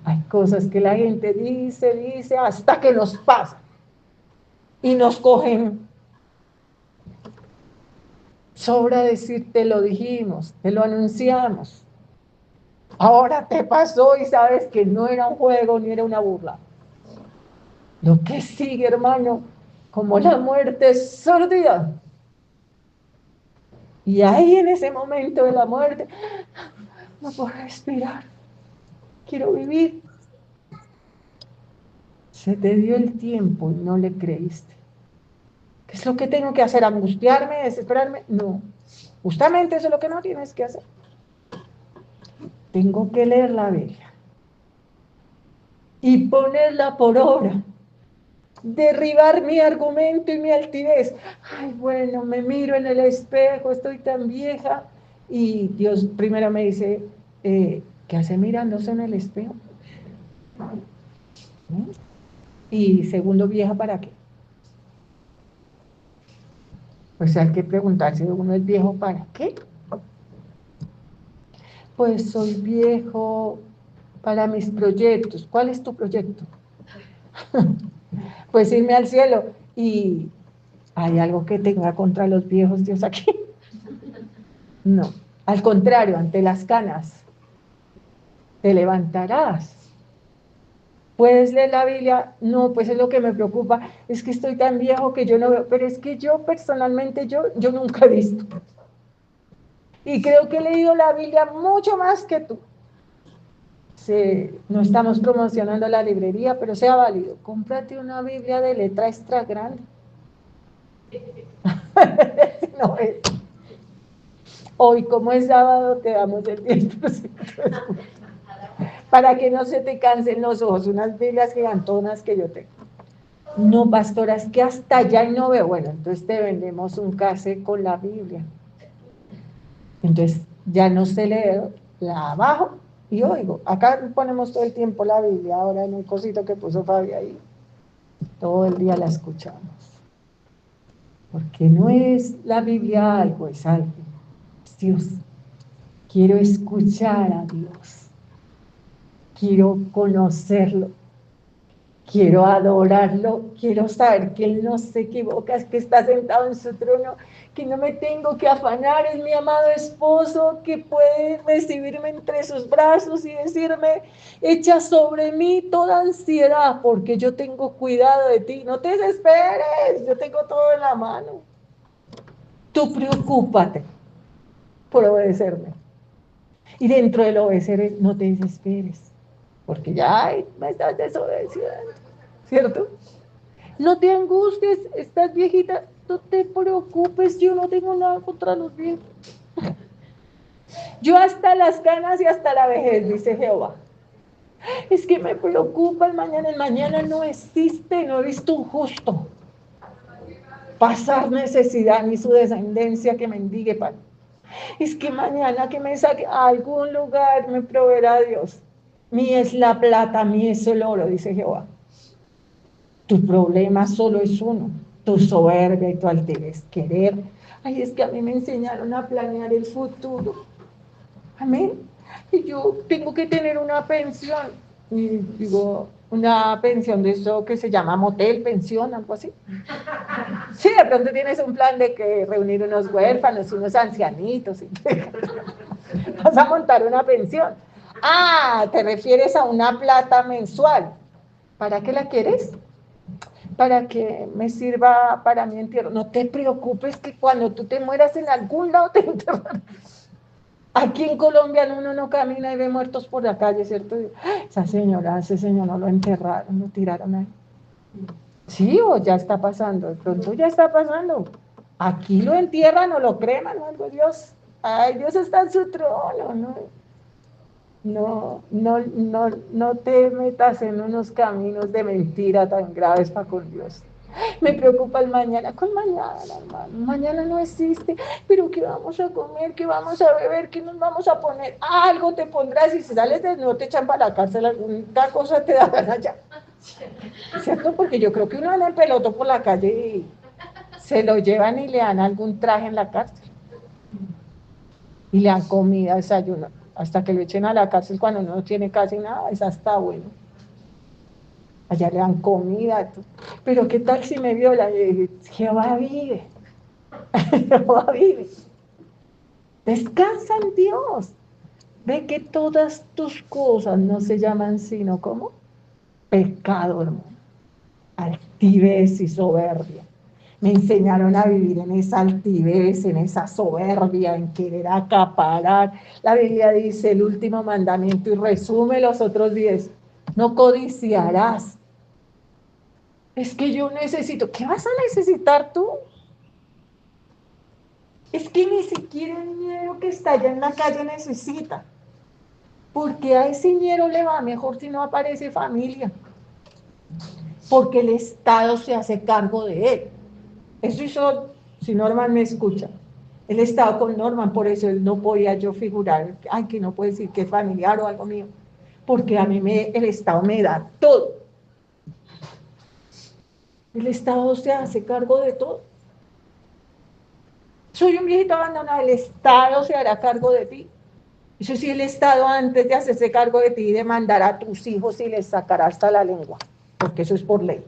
hay cosas que la gente dice hasta que nos pasa y nos cogen. Sobra decir, te lo dijimos, te lo anunciamos. Ahora te pasó y sabes que no era un juego ni era una burla. Lo que sigue, hermano, como la muerte es sórdida. Y ahí en ese momento de la muerte, no puedo respirar, quiero vivir. Se te dio el tiempo y no le creíste. ¿Qué es lo que tengo que hacer? ¿Angustiarme, desesperarme? No, justamente eso es lo que no tienes que hacer. Tengo que leer la Biblia y ponerla por obra. Derribar mi argumento y mi altivez. Ay, bueno, me miro en el espejo, estoy tan vieja. Y Dios primero me dice, ¿qué hace mirándose en el espejo? Y segundo, vieja, ¿para qué? Pues hay que preguntarse, uno es viejo, ¿para qué? Pues soy viejo para mis proyectos. ¿Cuál es tu proyecto? Pues irme al cielo. Y ¿hay algo que tenga contra los viejos Dios aquí? No, al contrario, ante las canas te levantarás. ¿Puedes leer la Biblia? No, pues es lo que me preocupa, es que estoy tan viejo que yo no veo, pero es que yo personalmente, yo nunca he visto. Y creo que he leído la Biblia mucho más que tú. no estamos promocionando la librería, pero sea válido. Cómprate una Biblia de letra extra grande. No es. Hoy, como es sábado, te damos el 10%. Para que no se te cansen los ojos, unas Biblias gigantonas que yo tengo. No, pastora, es que hasta allá y no veo. Bueno, entonces te vendemos un case con la Biblia. Entonces ya no sé leer, la bajo y oigo. Acá ponemos todo el tiempo la Biblia, ahora en un cosito que puso Fabi ahí. Todo el día la escuchamos. Porque no es la Biblia algo, es algo. Es Dios. Quiero escuchar a Dios. Quiero conocerlo. Quiero adorarlo, quiero saber que Él no se equivoca, es que está sentado en su trono, que no me tengo que afanar, es mi amado esposo que puede recibirme entre sus brazos y decirme, echa sobre mí toda ansiedad, porque yo tengo cuidado de ti, no te desesperes, yo tengo todo en la mano. Tú preocúpate por obedecerme. Y dentro del obedecer, no te desesperes, porque ya me estás desobedeciendo, ¿cierto? No te angusties, estás viejita, no te preocupes, yo no tengo nada contra los viejos. Yo hasta las canas y hasta la vejez, dice Jehová. Es que me preocupa el mañana no existe, no he visto un justo pasar necesidad ni su descendencia que mendigue pan. Es que mañana que me saque a algún lugar me proveerá Dios. Mí es la plata, mí es el oro, dice Jehová. Tu problema solo es uno, tu soberbia y tu altivez, querer. Ay, es que a mí me enseñaron a planear el futuro. Amén. Y yo tengo que tener una pensión. Y digo, una pensión de eso que se llama motel, pensión, algo así. Sí, de pronto tienes un plan de que reunir unos huérfanos, unos ancianitos. Y vas a montar una pensión. Ah, te refieres a una plata mensual. ¿Para qué la quieres? Para que me sirva para mi entierro. No te preocupes que cuando tú te mueras en algún lado te enterrarán. Aquí en Colombia uno no camina y ve muertos por la calle, ¿cierto? Esa señora, ese señor no lo enterraron, lo tiraron ahí. Sí, o ya está pasando, de pronto ya está pasando. Aquí lo entierran o lo creman o algo, Dios. Ay, Dios está en su trono, ¿no? No te metas en unos caminos de mentira tan graves para con Dios. Me preocupa el mañana. ¿Con mañana, hermano? Mañana no existe. ¿Pero qué vamos a comer? ¿Qué vamos a beber? ¿Qué nos vamos a poner? Algo te pondrás y si sales de no te echan para la cárcel, alguna cosa te darán allá. ¿Cierto? Porque yo creo que uno anda en peloto por la calle y se lo llevan y le dan algún traje en la cárcel. Y le dan comida, desayuno. Hasta que lo echen a la cárcel cuando uno no tiene casi nada, es hasta bueno. Allá le dan comida. Pero ¿qué tal si me viola? Jehová vive. Jehová vive. Descansa en Dios. Ve que todas tus cosas no se llaman sino como pecado, hermano. Altivez y soberbia. Me enseñaron a vivir en esa altivez, en esa soberbia, en querer acaparar. La Biblia dice el último mandamiento y resume los otros 10. No codiciarás. Es que yo necesito. ¿Qué vas a necesitar tú? Es que ni siquiera el ñero que está allá en la calle necesita. Porque a ese ñero le va mejor si no aparece familia. Porque el Estado se hace cargo de él. Eso hizo, si Norman me escucha, el Estado con Norman, por eso él no podía yo figurar, ay, que no puede decir que es familiar o algo mío, porque a mí el Estado me da todo. El Estado se hace cargo de todo. Soy un viejito abandonado, el Estado se hará cargo de ti. Eso sí, el Estado antes de hacerse cargo de ti demandará a tus hijos y les sacará hasta la lengua, porque eso es por ley.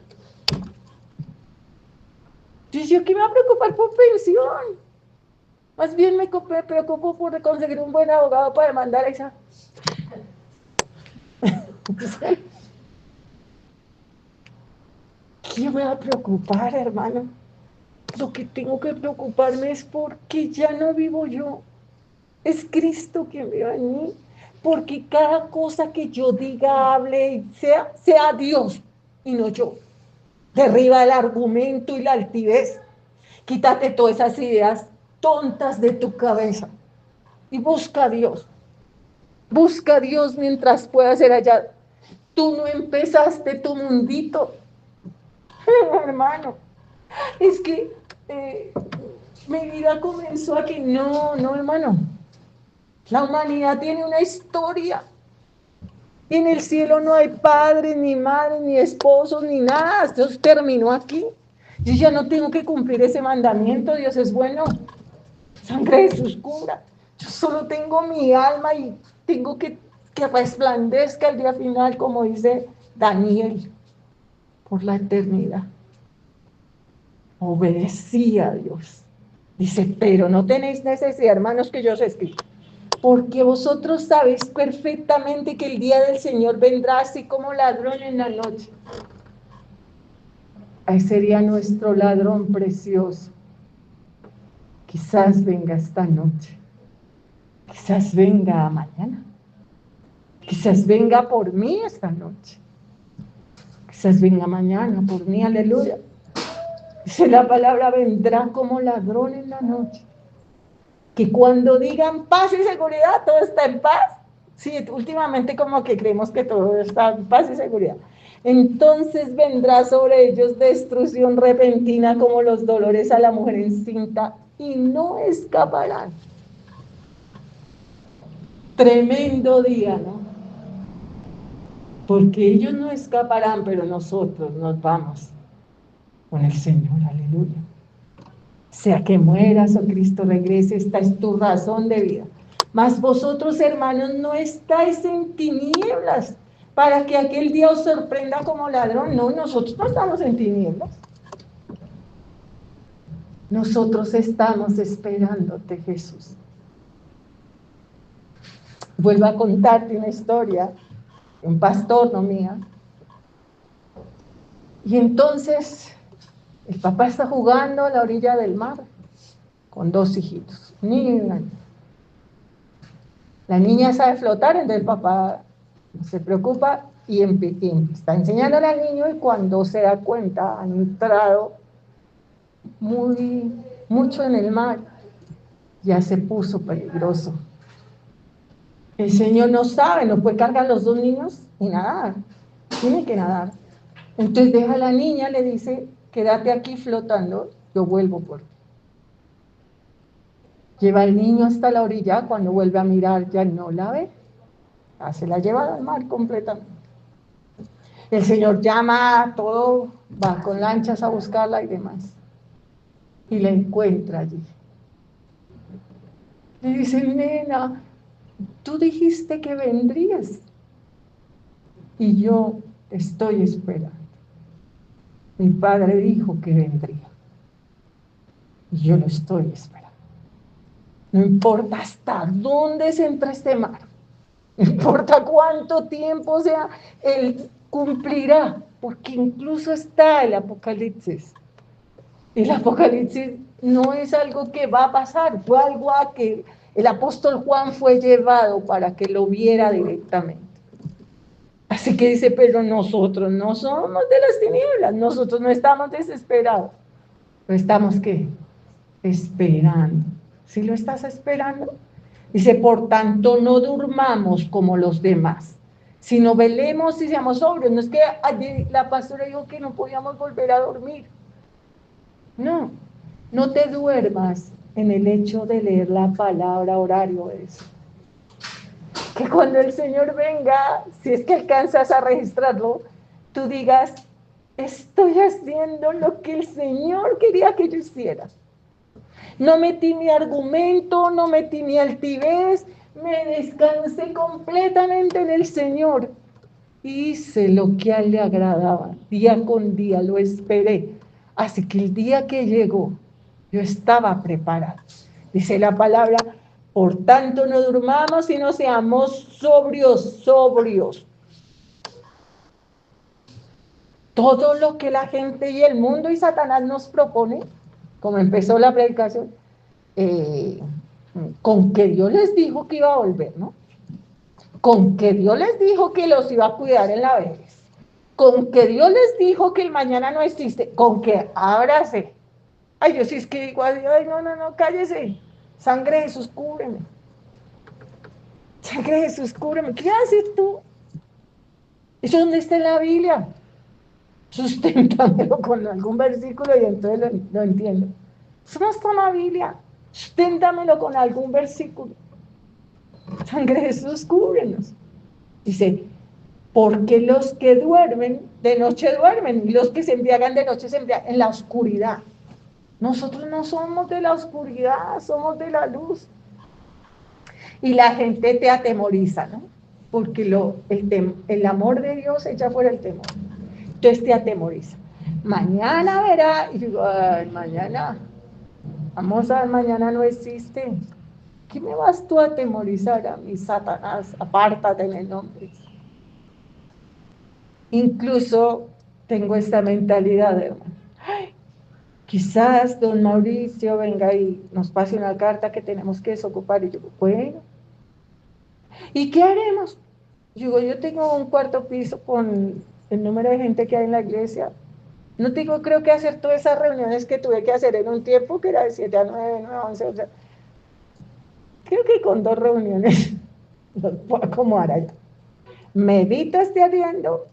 Entonces, ¿yo qué me va a preocupar por pensión? Más bien me preocupo por conseguir un buen abogado para demandar a esa. ¿Qué me va a preocupar, hermano? Lo que tengo que preocuparme es porque ya no vivo yo. Es Cristo quien vive en mí. porque cada cosa que yo diga, hable, sea Dios y no yo. Derriba el argumento y la altivez. Quítate todas esas ideas tontas de tu cabeza y busca a Dios. Busca a Dios mientras puedas ser allá. Tú no empezaste tu mundito, hermano. Es que mi vida comenzó aquí. No, hermano. La humanidad tiene una historia. Y en el cielo no hay padres, ni madres, ni esposos, ni nada. Esto terminó aquí. Yo ya no tengo que cumplir ese mandamiento. Dios es bueno. Sangre de Jesús cubra. Yo solo tengo mi alma y tengo que resplandezca el día final, como dice Daniel, por la eternidad. Obedecí a Dios. Dice, pero no tenéis necesidad, hermanos, que yo os escriba, porque vosotros sabéis perfectamente que el día del Señor vendrá así como ladrón en la noche. Ahí sería nuestro ladrón precioso. Quizás venga esta noche, quizás venga mañana, quizás venga por mí esta noche, quizás venga mañana por mí, aleluya. Dice la palabra, vendrá como ladrón en la noche. Que cuando digan paz y seguridad, todo está en paz. Sí, últimamente como que creemos que todo está en paz y seguridad. Entonces vendrá sobre ellos destrucción repentina como los dolores a la mujer encinta y no escaparán. Tremendo día, ¿no? Porque ellos no escaparán, pero nosotros nos vamos con el Señor, aleluya. Sea que mueras o Cristo regrese, esta es tu razón de vida. Mas vosotros, hermanos, no estáis en tinieblas para que aquel día os sorprenda como ladrón. No, nosotros no estamos en tinieblas. Nosotros estamos esperándote, Jesús. Vuelvo a contarte una historia, un pastor, no mía. Y entonces el papá está jugando a la orilla del mar con dos hijitos, un niño y una niña. La niña sabe flotar, entonces el papá se preocupa y está enseñándole al niño, y cuando se da cuenta han entrado mucho en el mar, ya se puso peligroso. El Señor no sabe, no puede cargar a los dos niños y nadar, tiene que nadar. Entonces deja a la niña, le dice, quédate aquí flotando, yo vuelvo por ti. Lleva al niño hasta la orilla, cuando vuelve a mirar ya no la ve, ya se la lleva al mar completamente. El Señor llama a todo, va con lanchas a buscarla y demás, y la encuentra allí. Le dice, nena, tú dijiste que vendrías y yo te estoy esperando. Mi padre dijo que vendría y yo lo estoy esperando. No importa hasta dónde se entre este mar, no importa cuánto tiempo sea, Él cumplirá, porque incluso está el Apocalipsis. El Apocalipsis no es algo que va a pasar, fue algo a que el apóstol Juan fue llevado para que lo viera directamente. Así que dice, pero nosotros no somos de las tinieblas, nosotros no estamos desesperados. ¿Lo estamos qué? Esperando. ¿Sí lo estás esperando? Dice, por tanto, no durmamos como los demás, sino velemos y seamos sobrios. No es que ayer la pastora dijo que no podíamos volver a dormir. No, no te duermas en el hecho de leer la palabra, horario, eso. Que cuando el Señor venga, si es que alcanzas a registrarlo, tú digas, estoy haciendo lo que el Señor quería que yo hiciera. No metí mi argumento, no metí mi altivez, me descansé completamente en el Señor. Hice lo que a Él le agradaba, día con día, lo esperé. Así que el día que llegó, yo estaba preparado. Dice la palabra, por tanto no durmamos, sino seamos sobrios. Todo lo que la gente y el mundo y Satanás nos propone, como empezó la predicación, con que Dios les dijo que iba a volver, ¿no? con que Dios les dijo que los iba a cuidar en la vejez, con que Dios les dijo que el mañana no existe, con que ábrase. Ay, yo sí es que digo, ay, no, cállese. Sangre de Jesús, cúbreme. Sangre de Jesús, cúbreme. ¿Qué haces tú? ¿Eso dónde está en la Biblia? Susténtamelo con algún versículo y entonces lo entiendo. Eso no está en la Biblia. Susténtamelo con algún versículo. Sangre de Jesús, cúbrenos. Dice, porque los que duermen, de noche duermen, y los que se embriagan de noche se embriagan en la oscuridad. Nosotros no somos de la oscuridad, somos de la luz. Y la gente te atemoriza, ¿no? Porque el amor de Dios echa fuera el temor. Entonces te atemoriza. Mañana verá, y digo, ay, mañana, vamos a ver, mañana no existe. ¿Qué me vas tú a atemorizar a mí, Satanás? Apártate en el nombre. Incluso tengo esta mentalidad, hermano. Ay, quizás don Mauricio venga y nos pase una carta que tenemos que desocupar. Y yo digo, bueno, ¿y qué haremos? Yo tengo un cuarto piso con el número de gente que hay en la iglesia. No tengo, creo que hacer todas esas reuniones que tuve que hacer en un tiempo, que era de 7 a 9, 9 a 11, o sea, creo que con 2 reuniones los puedo acomodar allá. Medita este arriendo,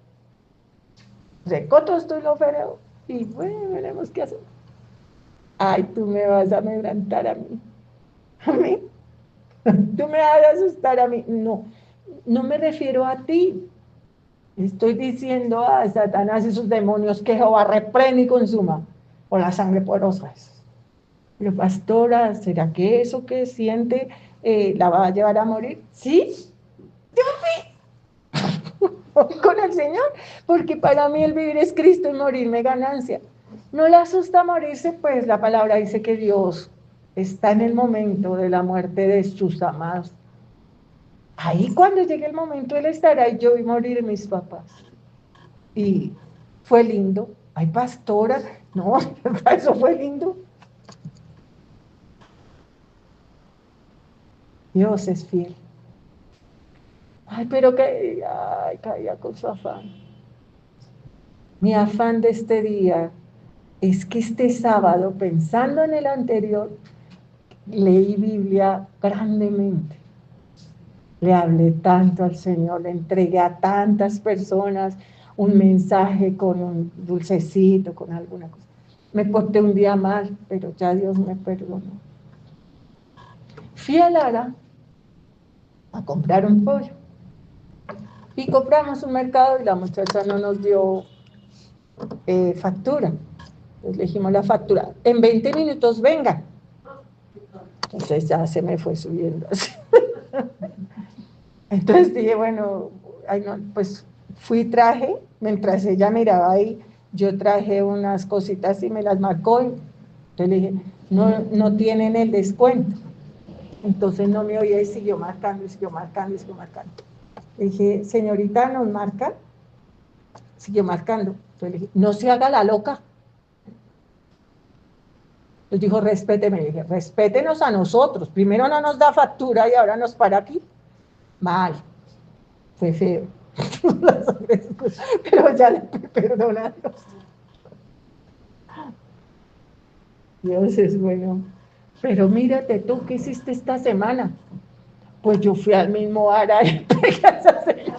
recoto esto y lo fereo, y bueno, veremos qué hacer. Ay, tú me vas a amedrentar a mí. ¿A mí? ¿Tú me vas a asustar a mí? No, no me refiero a ti. Estoy diciendo a Satanás y sus demonios que Jehová reprende y consuma por la sangre poderosa. Pero pastora, ¿será que eso que siente la va a llevar a morir? Sí, yo sí. Voy con el Señor, porque para mí el vivir es Cristo y morirme ganancia. No le asusta morirse, pues la palabra dice que Dios está en el momento de la muerte de sus amados. Ahí cuando llegue el momento, Él estará y yo vi morir mis papás. Y fue lindo. Ay, pastora, no, eso fue lindo. Dios es fiel. Ay, pero que, ay, caía con su afán. Mi afán de este día es que este sábado, pensando en el anterior, leí Biblia grandemente. Le hablé tanto al Señor, le entregué a tantas personas un mensaje con un dulcecito, con alguna cosa. Me porté un día mal, pero ya Dios me perdonó. Fui a Lara a comprar un pollo y compramos un mercado y la muchacha no nos dio factura. Entonces le dijimos la factura, en 20 minutos venga. Entonces ya se me fue subiendo así. Entonces dije, bueno, ay no, pues fui y traje, mientras ella miraba ahí, yo traje unas cositas y me las marcó. Y entonces le dije, no tienen el descuento. Entonces no me oía y siguió marcando, y siguió marcando, y siguió marcando. Le dije, señorita, ¿nos marca? Siguió marcando. Entonces le dije, no se haga la loca. Entonces dijo, respéteme. Le dije, respétenos a nosotros. Primero no nos da factura y ahora nos para aquí. Mal. Fue feo. Pero ya le perdona a Dios. Dios es bueno. Pero mírate tú, ¿qué hiciste esta semana? Pues yo fui al mismo área y pegué a esa señora.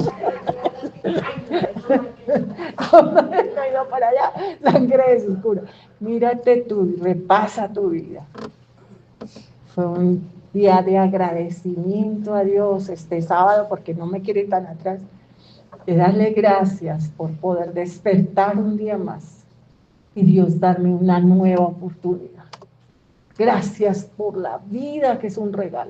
¿Cómo he ido para allá? Sangre de su cura. Mírate tú, repasa tu vida. Fue un día de agradecimiento a Dios este sábado, porque no me quiero ir tan atrás, de darle gracias por poder despertar un día más y Dios darme una nueva oportunidad. Gracias por la vida, que es un regalo.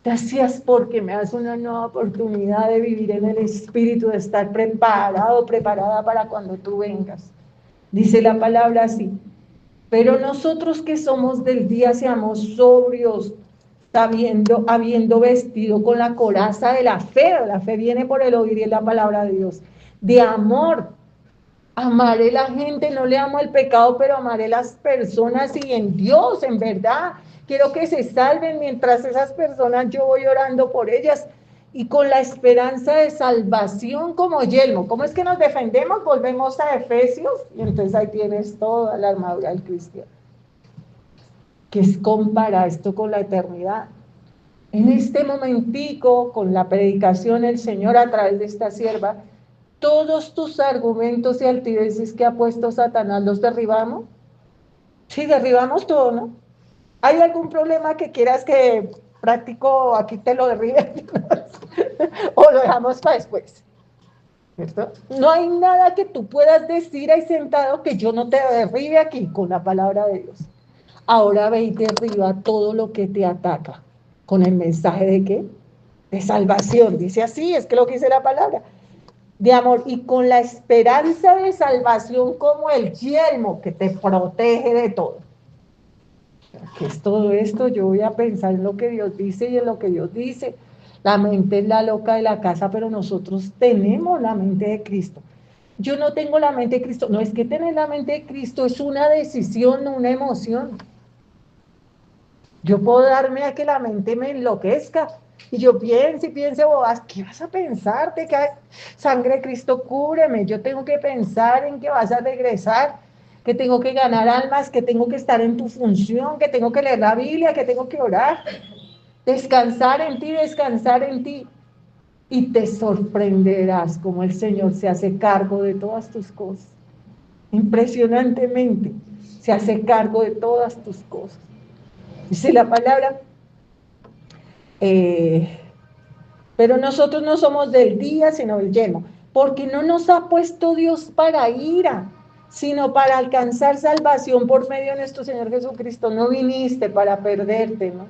Gracias porque me das una nueva oportunidad de vivir en el Espíritu, de estar preparado, preparada para cuando tú vengas. Dice la palabra así, pero nosotros que somos del día seamos sobrios, habiendo vestido con la coraza de la fe viene por el oír y es la palabra de Dios, de amor. Amaré la gente, no le amo al pecado, pero amaré las personas y en Dios, en verdad. Quiero que se salven mientras esas personas yo voy orando por ellas. y con la esperanza de salvación como yelmo. ¿Cómo es que nos defendemos? Volvemos a Efesios, y entonces ahí tienes toda la armadura del cristiano. ¿Qué es compara esto con la eternidad? En este momentico, con la predicación del Señor a través de esta sierva, todos tus argumentos y altiveces que ha puesto Satanás, ¿los derribamos? Sí, derribamos todo, ¿no? ¿Hay algún problema que quieras que practico aquí te lo derribe? ¿O lo dejamos para después? ¿Cierto? No hay nada que tú puedas decir ahí sentado que yo no te derribe aquí con la palabra de Dios. Ahora ve y derriba todo lo que te ataca. ¿Con el mensaje de qué? De salvación. Dice así, es que lo que dice la palabra. De amor y con la esperanza de salvación como el yelmo que te protege de todo. ¿Qué es todo esto? Yo voy a pensar en lo que Dios dice y en lo que Dios dice. La mente es la loca de la casa, pero nosotros tenemos la mente de Cristo. Yo no tengo la mente de Cristo. No es que tener la mente de Cristo es una decisión, no una emoción. Yo puedo darme a que la mente me enloquezca y yo piense y piense, bobas, ¿qué vas a pensar? De que sangre de Cristo cúbreme. Yo tengo que pensar en que vas a regresar, que tengo que ganar almas, que tengo que estar en tu función, que tengo que leer la Biblia, que tengo que orar, descansar en ti, descansar en ti. Y te sorprenderás como el Señor se hace cargo de todas tus cosas. Impresionantemente se hace cargo de todas tus cosas. Dice la palabra, pero nosotros no somos del día, sino del yelmo, porque no nos ha puesto Dios para ira, sino para alcanzar salvación por medio de nuestro Señor Jesucristo. No viniste para perderte, ¿no?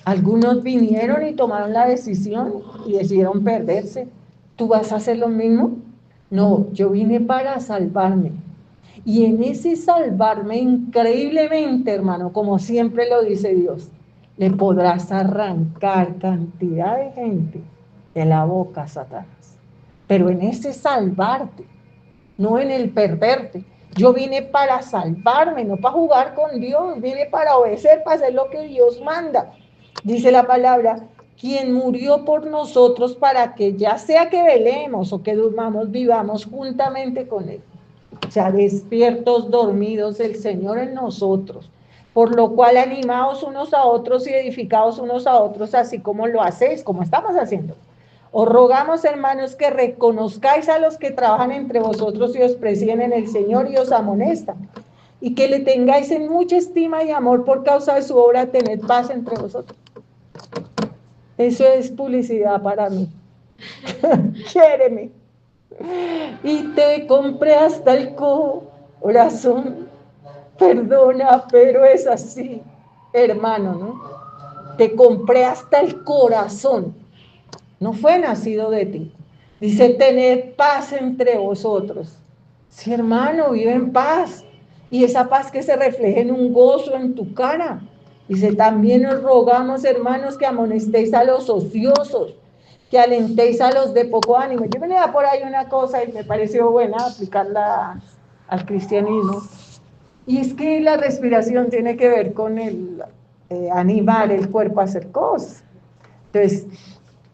Algunos vinieron y tomaron la decisión y decidieron perderse. ¿Tú vas a hacer lo mismo? No, yo vine para salvarme. Y en ese salvarme increíblemente, hermano, como siempre lo dice Dios, le podrás arrancar cantidad de gente de la boca a Satanás. Pero en ese salvarte, no en el perderte. Yo vine para salvarme, no para jugar con Dios, vine para obedecer, para hacer lo que Dios manda. Dice la palabra, quien murió por nosotros para que ya sea que velemos o que durmamos, vivamos juntamente con Él. O sea, despiertos, dormidos, el Señor en nosotros. Por lo cual animaos unos a otros y edificaos unos a otros, así como lo hacéis, como estamos haciendo. Os rogamos, hermanos, que reconozcáis a los que trabajan entre vosotros y os presiden en el Señor y os amonestan, y que le tengáis en mucha estima y amor por causa de su obra, tened paz entre vosotros. Eso es publicidad para mí. Quiéreme. Y te compré hasta el corazón. Perdona, pero es así, hermano, ¿no? Te compré hasta el corazón. No fue nacido de ti. Dice, tened paz entre vosotros. Sí, hermano, vive en paz. Y esa paz que se refleje en un gozo en tu cara. Dice, también os rogamos, hermanos, que amonestéis a los ociosos, que alentéis a los de poco ánimo. Yo me leía por ahí una cosa y me pareció buena aplicarla al cristianismo. Y es que la respiración tiene que ver con el animar el cuerpo a hacer cosas. Entonces,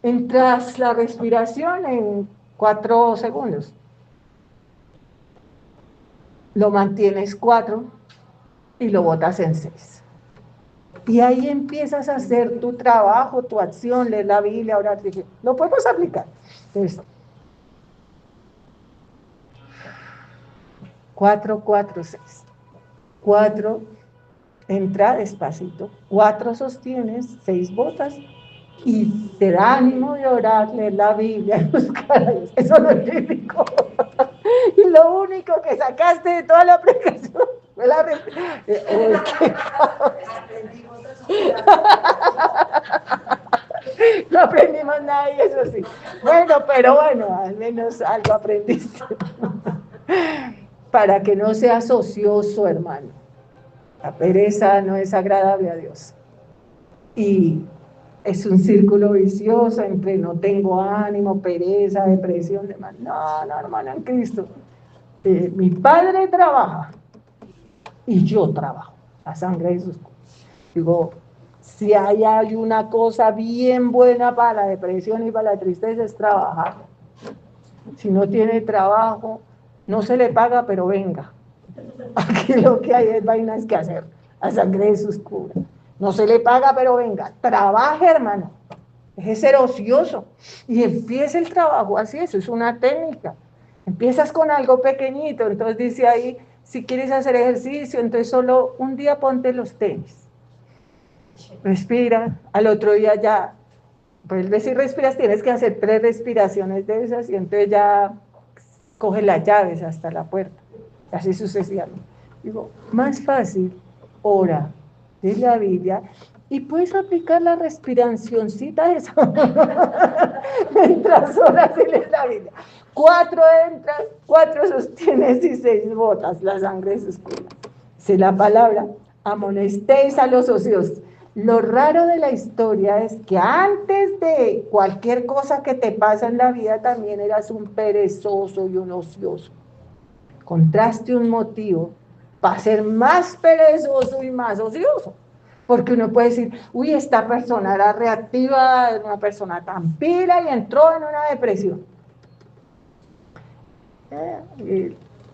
entras la respiración en 4 segundos. Lo mantienes 4 y lo botas en 6. Y ahí empiezas a hacer tu trabajo, tu acción, leer la Biblia, orar. Lo podemos aplicar. Entonces, 4, 4, 6. 4, entra despacito. 4 sostienes, 6 botas. Y te da ánimo de orar, leer la Biblia, buscar a Dios. Eso no es bíblico. Y lo único que sacaste de toda la predicación fue la no aprendimos nada y eso sí. Bueno, pero bueno, al menos algo aprendiste. Para que no seas ocioso, hermano. La pereza no es agradable a Dios. Y es un círculo vicioso entre no tengo ánimo, pereza, depresión, demás. No, hermano, en Cristo. Mi Padre trabaja y yo trabajo. La sangre de Jesús. Digo, Si hay una cosa bien buena para la depresión y para la tristeza es trabajar. Si no tiene trabajo, no se le paga, pero venga. Aquí lo que hay es vainas que hacer, a sangre de sus curas. No se le paga, pero venga, trabaje, hermano. Es ser ocioso. Y empieza el trabajo así, eso es una técnica. Empiezas con algo pequeñito, entonces dice ahí, si quieres hacer ejercicio, entonces solo un día ponte los tenis. Respira, al otro día ya, vuelves y respiras, tienes que hacer 3 respiraciones de esas y entonces ya coge las llaves hasta la puerta. Así sucesivamente. Digo, más fácil, ora de la Biblia y puedes aplicar la respiracioncita esa mientras oras y lees la Biblia. 4 entras, 4 sostienes y 6 botas, la sangre de sus curas. Dice la palabra, amonestéis a los ociosos. Lo raro de la historia es que antes de cualquier cosa que te pasa en la vida también eras un perezoso y un ocioso. Encontraste un motivo para ser más perezoso y más ocioso. Porque uno puede decir, uy, esta persona era reactiva, era una persona tan pila y entró en una depresión.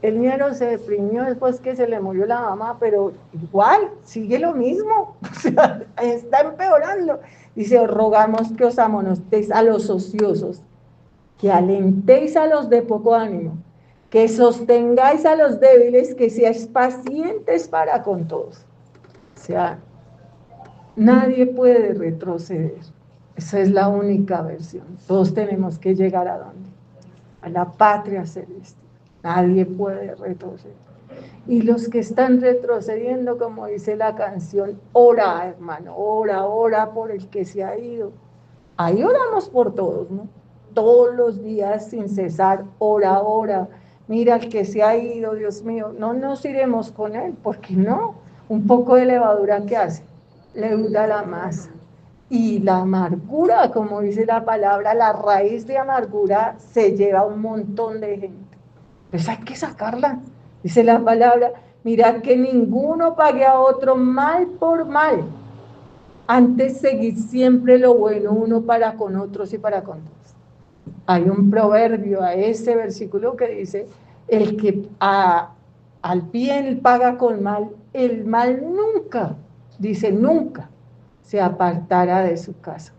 El niño se deprimió después que se le murió la mamá, pero igual, sigue lo mismo, o sea, está empeorando. Dice, os rogamos que os amonestéis a los ociosos, que alentéis a los de poco ánimo, que sostengáis a los débiles, que seáis pacientes para con todos. O sea, nadie puede retroceder. Esa es la única versión. Todos tenemos que llegar ¿a dónde? A la patria celeste. Nadie puede retroceder. Y los que están retrocediendo, como dice la canción, ora, hermano, ora por el que se ha ido. Ahí oramos por todos, ¿no? Todos los días sin cesar, ora. Mira el que se ha ido, Dios mío, no nos iremos con él, porque no, un poco de levadura que hace, leuda la masa. Y la amargura, como dice la palabra, la raíz de amargura se lleva un montón de gente. Pues hay que sacarla, dice la palabra, mirad que ninguno pague a otro mal por mal. Antes seguid siempre lo bueno uno para con otros y para con todos. Hay un proverbio a ese versículo que dice, el que al bien paga con mal, el mal nunca, dice nunca, se apartará de su casa.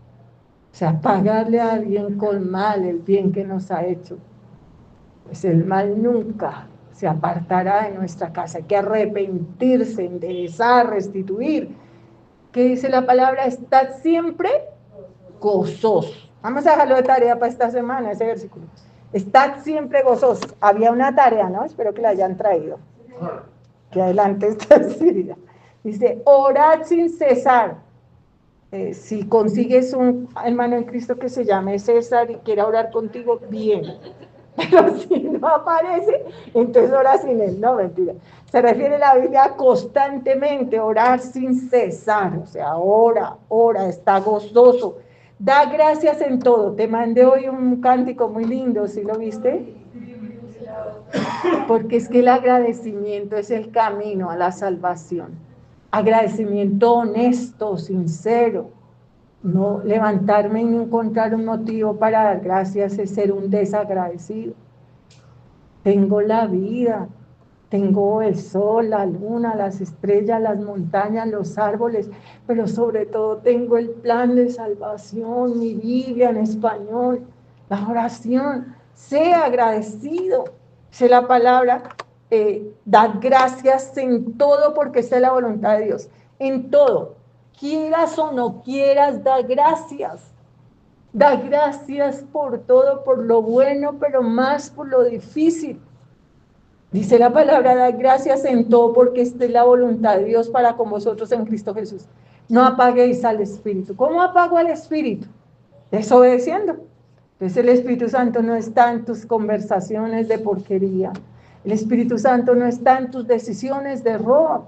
O sea, pagarle a alguien con mal el bien que nos ha hecho, pues el mal nunca se apartará de nuestra casa. Hay que arrepentirse, enderezar, restituir. ¿Qué dice la palabra? Estad siempre gozosos. Vamos a dejarlo de tarea para esta semana, ese versículo. Estad siempre gozosos. Había una tarea, ¿no? Espero que la hayan traído. Que adelante está Siria. Dice, orad sin cesar. Si consigues un hermano en Cristo que se llame César y quiera orar contigo, bien. Pero si no aparece, entonces ora sin él. No, mentira. Se refiere a la Biblia constantemente, orar sin cesar. O sea, ora, está gozoso. Da gracias en todo. Te mandé hoy un cántico muy lindo, ¿sí lo viste? Porque es que el agradecimiento es el camino a la salvación. Agradecimiento honesto, sincero. No levantarme y no encontrar un motivo para dar gracias es ser un desagradecido. Tengo la vida, tengo el sol, la luna, las estrellas, las montañas, los árboles, pero sobre todo tengo el plan de salvación, mi Biblia en español, la oración. Sea agradecido. Sé la palabra, dad gracias en todo porque esta es la voluntad de Dios. En todo, quieras o no quieras, da gracias. Da gracias por todo, por lo bueno, pero más por lo difícil. Dice la palabra, da gracias en todo porque esta es la voluntad de Dios para con vosotros en Cristo Jesús. No apaguéis al Espíritu. ¿Cómo apago al Espíritu? Desobedeciendo. Entonces el Espíritu Santo no está en tus conversaciones de porquería. El Espíritu Santo no está en tus decisiones de error.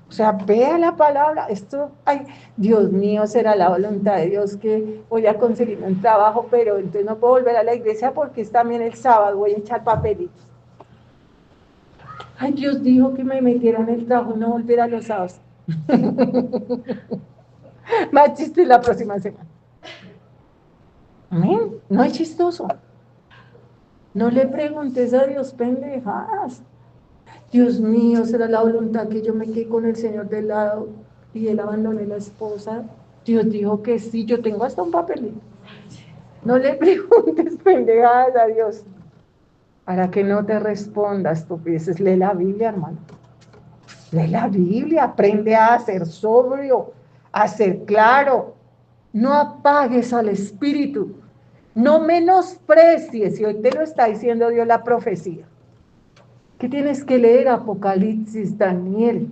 O sea, vea la palabra. Esto, ay, Dios mío, será la voluntad de Dios que voy a conseguir un trabajo, pero entonces no puedo volver a la iglesia porque es también el sábado, voy a echar papelitos. Ay, Dios dijo que me metiera en el trabajo, no volver a los sábados. Más chiste la próxima semana. Amén. No es chistoso. No le preguntes a Dios pendejadas. Dios mío, será la voluntad que yo me quede con el Señor de lado y él abandone la esposa. Dios dijo que sí, yo tengo hasta un papelito. No le preguntes pendejadas a Dios para que no te responda estupideces. Lee la Biblia, hermano. Lee la Biblia, aprende a ser sobrio, a ser claro. No apagues al espíritu. No menosprecies, y hoy te lo está diciendo Dios la profecía. ¿Qué tienes que leer? Apocalipsis, Daniel,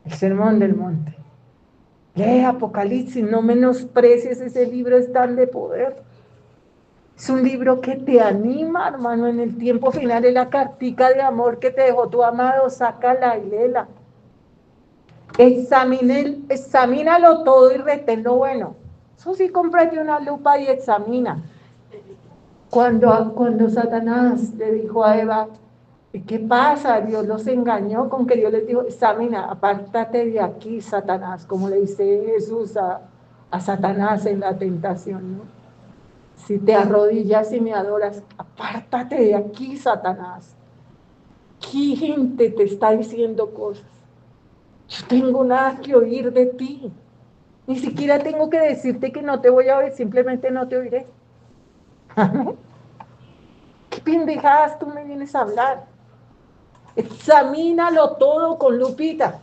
el Sermón del Monte. Lee Apocalipsis, no menosprecies, ese libro es tan de poder. Es un libro que te anima, hermano, en el tiempo final, es la cartica de amor que te dejó tu amado, sácala y léela. Examínalo todo y retén lo bueno. Eso sí, cómprate una lupa y examina. Cuando Satanás le dijo a Eva, ¿qué pasa? Dios los engañó con que Dios les dijo, examina, apártate de aquí, Satanás, como le dice Jesús a Satanás en la tentación, ¿no? Si te arrodillas y me adoras, apártate de aquí, Satanás. ¿Qué gente te está diciendo cosas? Yo tengo nada que oír de ti. Ni siquiera tengo que decirte que no te voy a oír, simplemente no te oiré. ¿Qué pendejadas tú me vienes a hablar? Examínalo todo con lupita.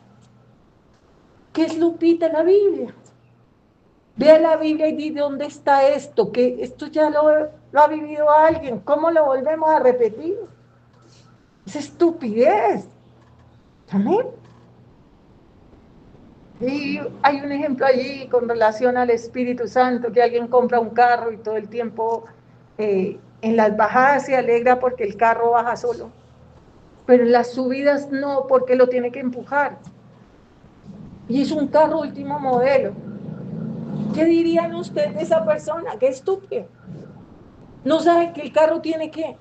¿Qué es lupita en la Biblia? Ve a la Biblia y di dónde está esto, que esto ya lo ha vivido alguien. ¿Cómo lo volvemos a repetir? Es estupidez. ¿Amén? Y hay un ejemplo allí con relación al Espíritu Santo, que alguien compra un carro y todo el tiempo en las bajadas se alegra porque el carro baja solo, pero en las subidas no, porque lo tiene que empujar. Y es un carro último modelo. ¿Qué dirían ustedes de esa persona? ¡Qué estúpido! No sabe que el carro tiene que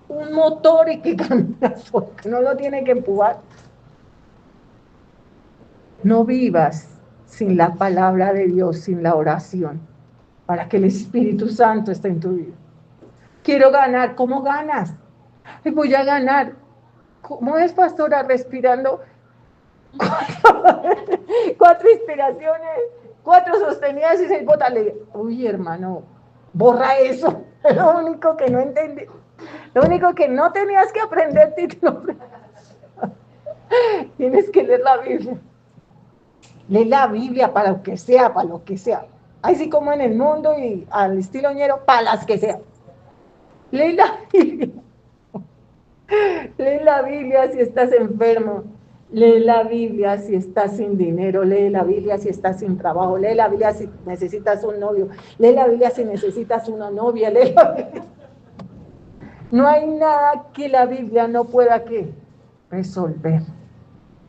un motor y que camina solo, que no lo tiene que empujar. No vivas sin la palabra de Dios, sin la oración, para que el Espíritu Santo esté en tu vida. Quiero ganar. ¿Cómo ganas? Voy a ganar. ¿Cómo es, pastora? Respirando 4 inspiraciones, 4 sostenidas y 6 botales. Uy, hermano, borra eso. Es lo único que no entendí. Lo único que no tenías que aprender, título. Tienes que leer la Biblia. Lee la Biblia para lo que sea, para lo que sea. Así como en el mundo y al estilo ñero, para las que sea. Lee la Biblia. Lee la Biblia si estás enfermo. Lee la Biblia si estás sin dinero. Lee la Biblia si estás sin trabajo. Lee la Biblia si necesitas un novio. Lee la Biblia si necesitas una novia. Lee la Biblia. No hay nada que la Biblia no pueda ¿qué? Resolver.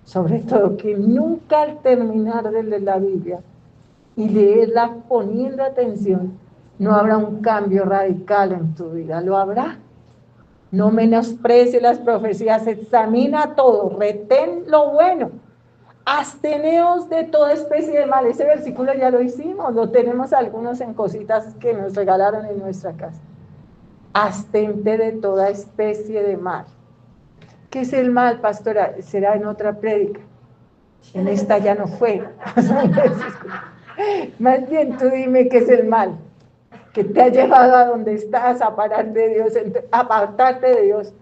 Sobre todo que nunca al terminar de leer la Biblia y leerla poniendo atención, no habrá un cambio radical en tu vida. ¿Lo habrá? No menosprecie las profecías, examina todo, retén lo bueno, absteneos de toda especie de mal. Ese versículo ya lo hicimos, lo tenemos algunos en cositas que nos regalaron en nuestra casa. Abstente de toda especie de mal. ¿Qué es el mal, pastora? Será en otra prédica. En esta ya no fue. Más bien tú dime qué es el mal, que te ha llevado a donde estás, a parar de Dios, a apartarte de Dios.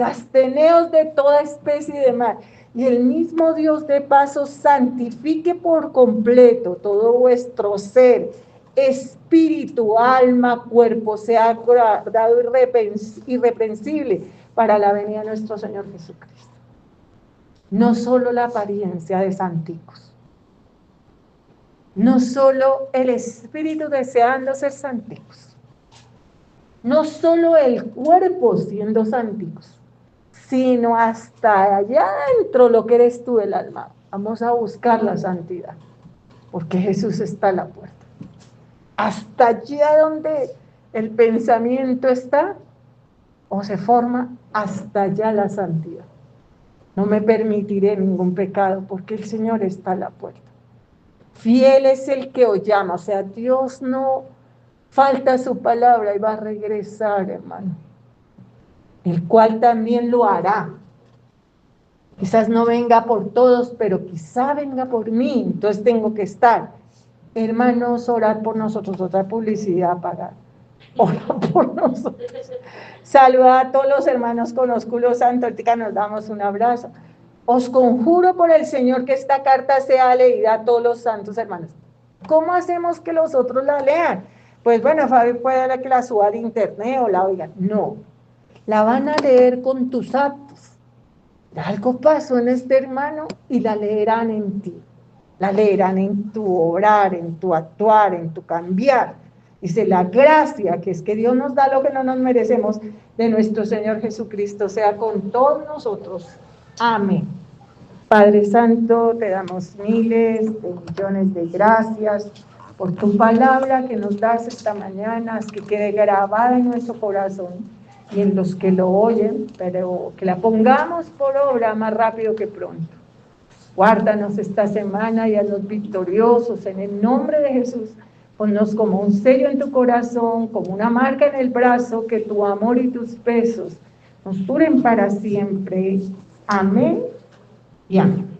Absteneos de toda especie de mal. Y el mismo Dios de paso santifique por completo todo vuestro ser, espíritu, alma, cuerpo, sea guardado irreprensible para la venida de nuestro Señor Jesucristo. No solo la apariencia de santicos, no solo el espíritu deseando ser santicos, no solo el cuerpo siendo santicos, sino hasta allá adentro lo que eres tú, el alma. Vamos a buscar la santidad, porque Jesús está a la puerta. Hasta allá donde el pensamiento está o se forma, hasta allá la santidad. No me permitiré ningún pecado porque el Señor está a la puerta. Fiel es el que os llama, o sea, Dios no falta su palabra y va a regresar, hermano, el cual también lo hará. Quizás no venga por todos, pero quizá venga por mí, entonces tengo que estar. Hermanos, orad por nosotros, otra publicidad para orar por nosotros. Saluda a todos los hermanos con ósculo santo, ahorita nos damos un abrazo. Os conjuro por el Señor que esta carta sea leída a todos los santos hermanos. ¿Cómo hacemos que los otros la lean? Pues bueno, Fabi puede que la suba de internet o la oigan. No, la van a leer con tus actos. Algo pasó en este hermano y la leerán en ti. La leerán en tu obrar, en tu actuar, en tu cambiar. Dice, la gracia, que es que Dios nos da lo que no nos merecemos, de nuestro Señor Jesucristo, sea con todos nosotros. Amén. Padre Santo, te damos miles de millones de gracias por tu palabra que nos das esta mañana, que quede grabada en nuestro corazón y en los que lo oyen, pero que la pongamos por obra más rápido que pronto. Guárdanos esta semana y haznos victoriosos en el nombre de Jesús. Ponnos como un sello en tu corazón, como una marca en el brazo, que tu amor y tus besos nos duren para siempre. Amén y amén.